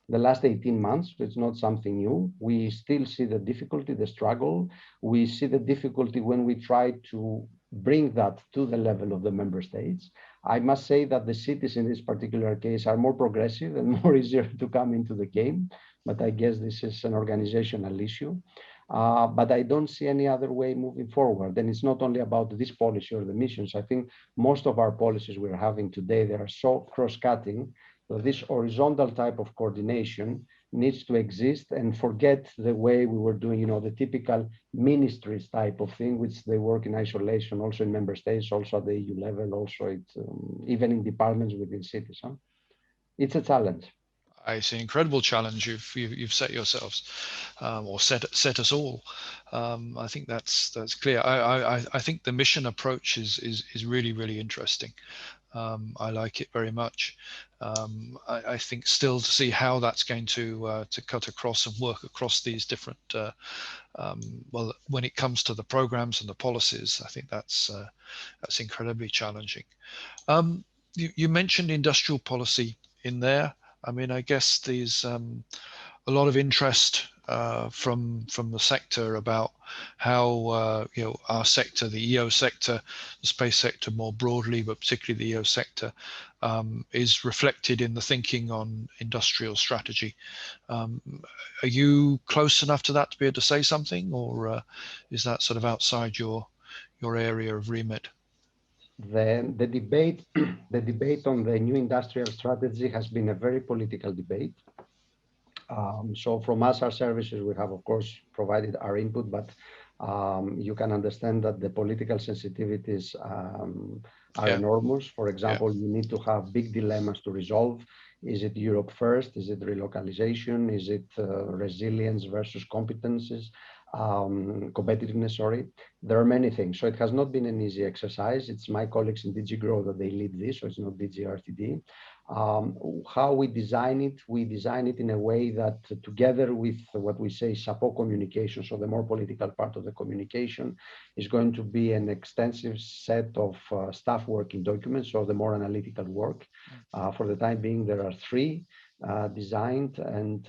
the last 18 months. So it's not something new. We still see the difficulty, the struggle. We see the difficulty when we try to bring that to the level of the member states. I must say that the cities in this particular case are more progressive and more easier to come into the game. But I guess this is an organizational issue. But I don't see any other way moving forward. And it's not only about this policy or the missions. I think most of our policies we're having today, they are so cross-cutting. So this horizontal type of coordination needs to exist, and forget the way we were doing, the typical ministries type of thing, which they work in isolation, also in member states, also at the EU level, also even in departments within cities. It's a challenge. It's an incredible challenge you've set yourselves, or set us all. I think that's clear. I think the mission approach is really interesting. I like it very much. I think still to see how that's going to cut across and work across these different. Well, when it comes to the programs and the policies, I think that's incredibly challenging. You mentioned industrial policy in there. I mean, I guess there's a lot of interest from the sector about how our sector, the EO sector, the space sector more broadly, but particularly the EO sector, is reflected in the thinking on industrial strategy. Are you close enough to that to be able to say something, or is that sort of outside your area of remit? The debate on the new industrial strategy has been a very political debate. So from us, our services, we have, of course, provided our input, but you can understand that the political sensitivities are enormous. For example, you need to have big dilemmas to resolve. Is it Europe first? Is it relocalization? Is it resilience versus competences? Competitiveness, sorry. There are many things. So it has not been an easy exercise. It's my colleagues in DG Grow that they lead this, so it's not DG RTD. How we design it in a way that together with what we say support communication, so the more political part of the communication, is going to be an extensive set of staff working documents, so the more analytical work. For the time being, there are 3 designed, and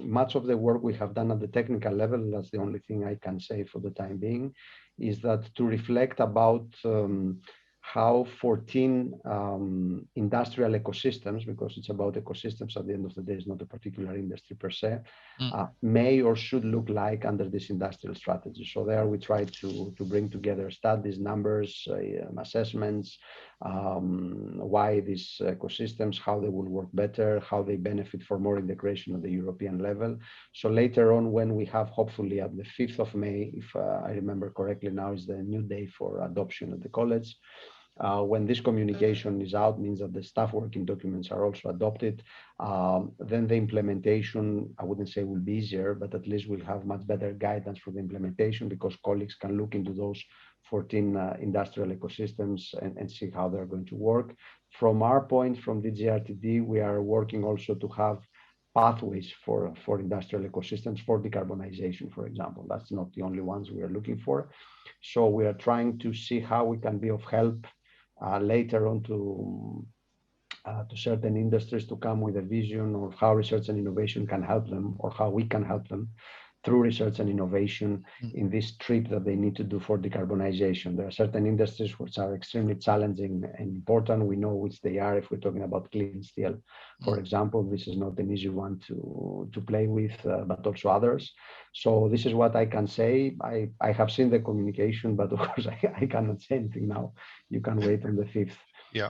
much of the work we have done at the technical level, that's the only thing I can say for the time being, is that to reflect about how 14 industrial ecosystems, because it's about ecosystems at the end of the day, it's not a particular industry per se, may or should look like under this industrial strategy. So there we try to bring together studies, numbers, assessments, why these ecosystems, how they will work better, how they benefit for more integration at the European level. So later on, when we have, hopefully at the 5th of May, if I remember correctly, now is the new day for adoption at the college. When this communication is out, means that the staff working documents are also adopted, then the implementation, I wouldn't say will be easier, but at least we'll have much better guidance for the implementation, because colleagues can look into those 14 industrial ecosystems and see how they're going to work. From our point, from DGRTD, we are working also to have pathways for industrial ecosystems for decarbonization, for example. That's not the only ones we are looking for. So we are trying to see how we can be of help later on to certain industries to come with a vision of how research and innovation can help them, or how we can help them through research and innovation in this trip that they need to do for decarbonization. There are certain industries which are extremely challenging and important. We know which they are. If we're talking about clean steel, for example, this is not an easy one to play with, but also others. So this is what I can say. I have seen the communication, but of course I cannot say anything now. You can wait on the 5th. Yeah.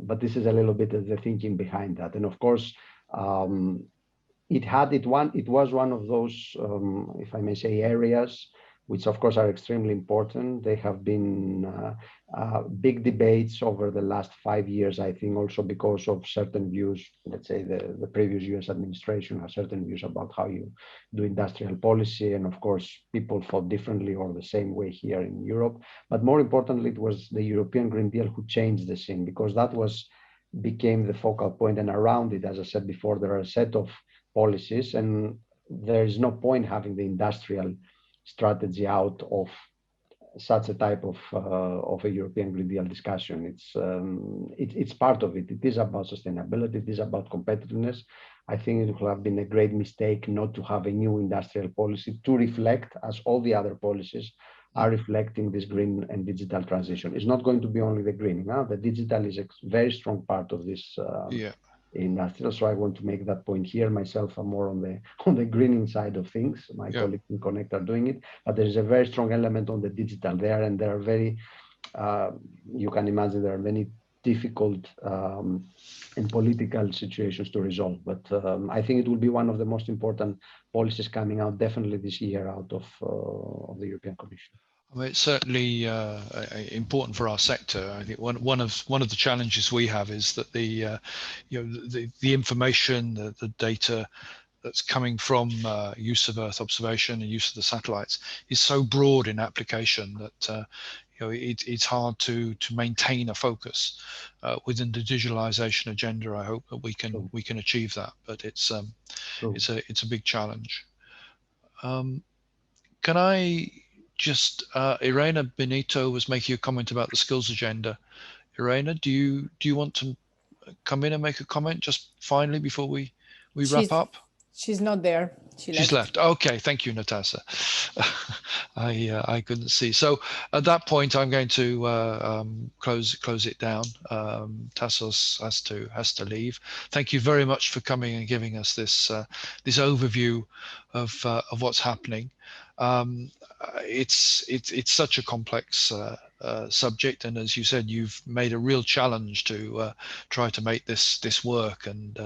But this is a little bit of the thinking behind that. And of course, it was one of those, if I may say, areas which of course are extremely important. They have been big debates over the last 5 years, I think, also because of certain views. Let's say the previous US administration has certain views about how you do industrial policy. And of course, people thought differently or the same way here in Europe. But more importantly, it was the European Green Deal who changed the scene, because that became the focal point. And around it, as I said before, there are a set of policies, and there is no point having the industrial strategy out of such a type of a European Green Deal discussion. It's part of it. It is about sustainability. It is about competitiveness. I think it would have been a great mistake not to have a new industrial policy to reflect, as all the other policies are reflecting, this green and digital transition. It's not going to be only the green. The digital is a very strong part of this industrial. So I want to make that point here. Myself, I'm more on the greening side of things. My colleagues in Connect are doing it, but there is a very strong element on the digital there, and there are very, you can imagine, there are many difficult and political situations to resolve. But I think it will be one of the most important policies coming out definitely this year out of the European Commission. I mean, it's certainly important for our sector. I think one of the challenges we have is that the information, the data that's coming from use of Earth observation and use of the satellites is so broad in application that it's hard to maintain a focus within the digitalization agenda. I hope that we can achieve that, but it's a big challenge. Can I just Irena Benito was making a comment about the skills agenda. Irena, do you want to come in and make a comment just finally before we wrap up? She's not there. She's left. Okay, thank you, Natasha. I couldn't see. So at that point, I'm going to close it down. Tassos has to leave. Thank you very much for coming and giving us this this overview of what's happening. It's such a complex subject, and as you said, you've made a real challenge to try to make this work. And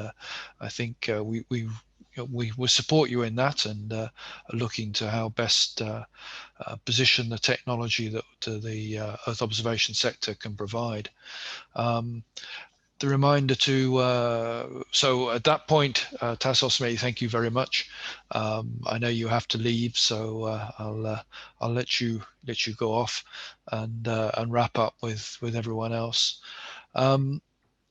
I think we will support you in that, and are looking to how best position the technology that the Earth observation sector can provide. The reminder to so at that point, Tassos, may thank you very much. I know you have to leave, so I'll let you go off and wrap up with everyone else.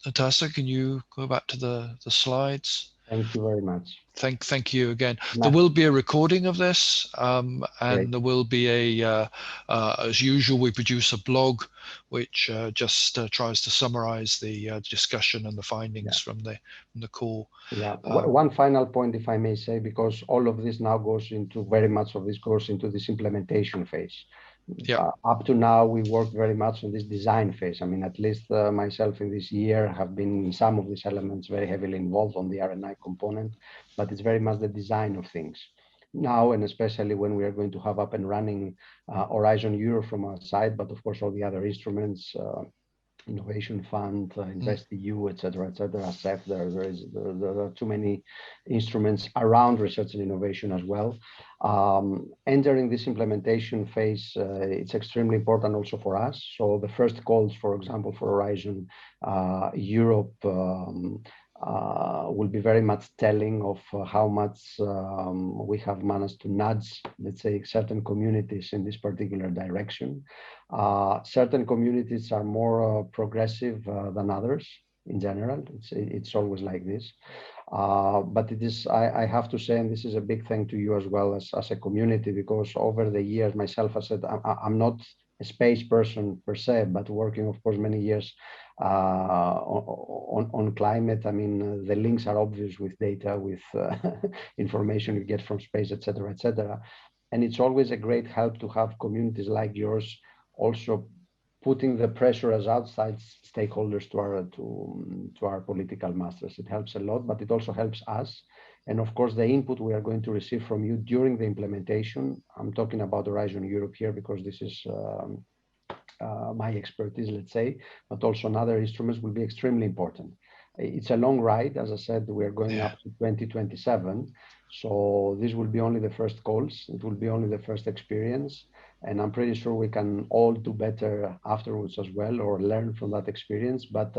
Natasha, can you go back to the slides? Thank you very much. Thank you again. There will be a recording of this, and there will be as usual, we produce a blog which just tries to summarize the discussion and the findings from the call. One final point, if I may say, because all of this now goes into, very much of this goes into this implementation phase. Yeah. Up to now, we worked very much on this design phase. I mean, at least myself in this year have been in some of these elements very heavily involved on the R&I component, but it's very much the design of things. Now, and especially when we are going to have up and running Horizon Euro from our side, but of course all the other instruments, Innovation Fund, InvestEU, etc., CEF. There are too many instruments around research and innovation as well. Entering this implementation phase, it's extremely important also for us. So the first calls, for example, for Horizon Europe will be very much telling of how much we have managed to nudge, let's say, certain communities in this particular direction. Certain communities are more progressive than others in general. It's always like this. But it is, I have to say, and this is a big thank to you as well as a community, because over the years, myself, I said, I'm not a space person per se, but working, of course, many years on climate. I mean, the links are obvious with data, with information you get from space, etc., etc. And it's always a great help to have communities like yours also putting the pressure as outside stakeholders to our political masters. It helps a lot, but it also helps us. And of course, the input we are going to receive from you during the implementation, I'm talking about Horizon Europe here because this is my expertise, let's say, but also on other instruments will be extremely important. It's a long ride. As I said, we're going up to 2027. So this will be only the first calls. It will be only the first experience. And I'm pretty sure we can all do better afterwards as well, or learn from that experience. But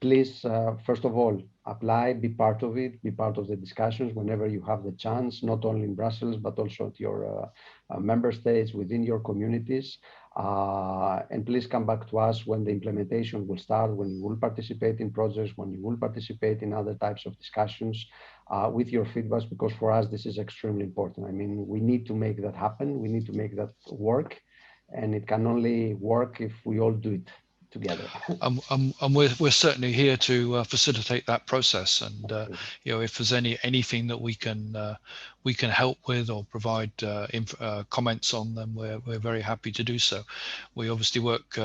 please, first of all, apply, be part of it, be part of the discussions whenever you have the chance, not only in Brussels, but also at your member states, within your communities. And please come back to us when the implementation will start, when you will participate in projects, when you will participate in other types of discussions with your feedbacks, because for us, this is extremely important. I mean, we need to make that happen. We need to make that work. And it can only work if we all do it together. And we're certainly here to facilitate that process. And you know, if there's anything that we can help with or provide comments on them, we're very happy to do so. We obviously work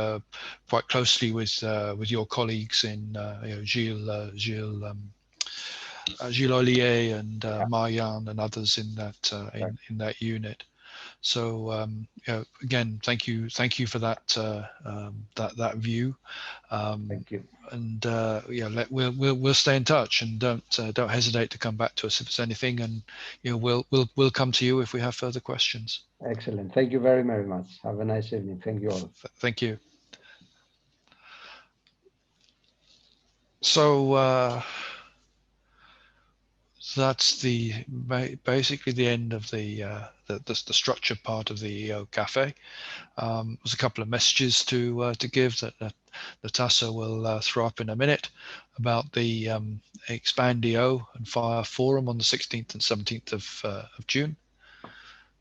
quite closely with your colleagues in Gilles Ollier and Marianne and others in that unit. So you know, again, thank you for that that view. Thank you. And yeah, we'll stay in touch, and don't hesitate to come back to us if there's anything, and you know, we'll come to you if we have further questions. Excellent. Thank you very, very much. Have a nice evening. Thank you all. Thank you. So that's basically the end of the structured part of the EOcafe. There's a couple of messages to give that Natasha will throw up in a minute about the Expand EO and Fire Forum on the 16th and 17th of June.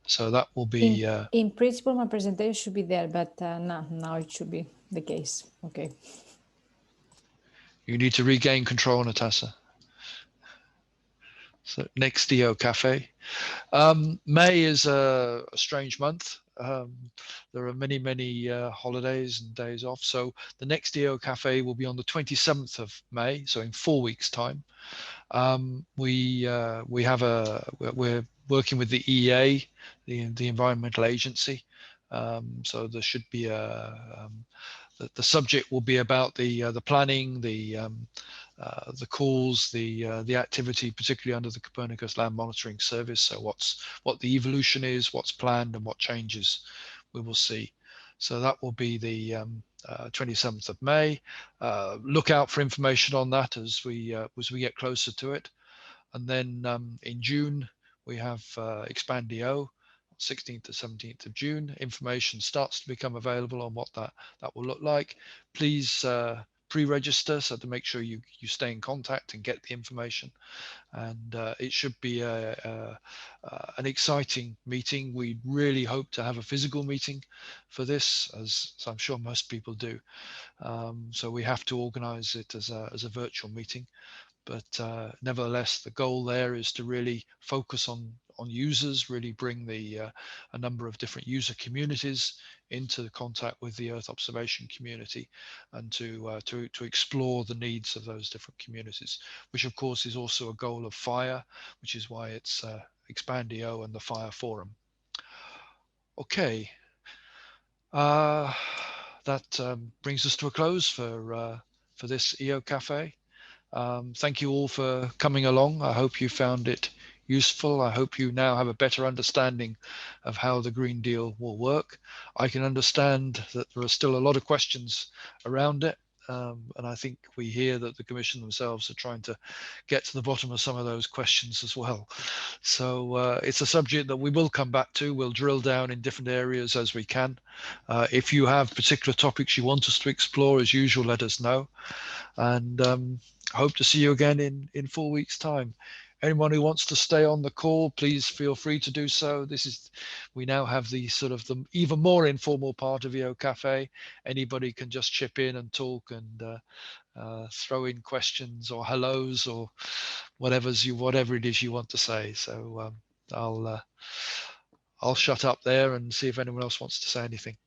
So that will be... in principle, my presentation should be there, but now it should be the case. Okay. You need to regain control, Natasha. So next EOcafe. May is a strange month. There are many holidays and days off. So the next EOcafe will be on the 27th of May. So in 4 weeks' time. We're working with the EA, the environmental agency. So there should be the subject will be about the planning, the calls, the activity, particularly under the Copernicus Land Monitoring Service. So what the evolution is, what's planned, and what changes we will see. So that will be the 27th of May. Look out for information on that as we get closer to it. And then in June we have Expand EO. 16th to 17th of June. Information starts to become available on what that will look like. Please pre-register so to make sure you stay in contact and get the information. And it should be an exciting meeting. We really hope to have a physical meeting for this, as I'm sure most people do. So we have to organize it as a virtual meeting. But nevertheless, the goal there is to really focus on users, really bring a number of different user communities into contact with the Earth observation community, and to explore the needs of those different communities, which of course is also a goal of FIRE, which is why it's Expand.io and the FIRE Forum. Okay, that brings us to a close for this EOcafe. Thank you all for coming along. I hope you found it useful. I hope you now have a better understanding of how the Green Deal will work. I can understand that there are still a lot of questions around it. And I think we hear that the Commission themselves are trying to get to the bottom of some of those questions as well. So it's a subject that we will come back to. We'll drill down in different areas as we can. If you have particular topics you want us to explore, as usual, let us know. And hope to see you again in 4 weeks' time. Anyone who wants to stay on the call, please feel free to do so. We now have the sort of the even more informal part of EOcafe. Anybody can just chip in and talk and throw in questions or hellos or whatever it is you want to say. So I'll shut up there and see if anyone else wants to say anything.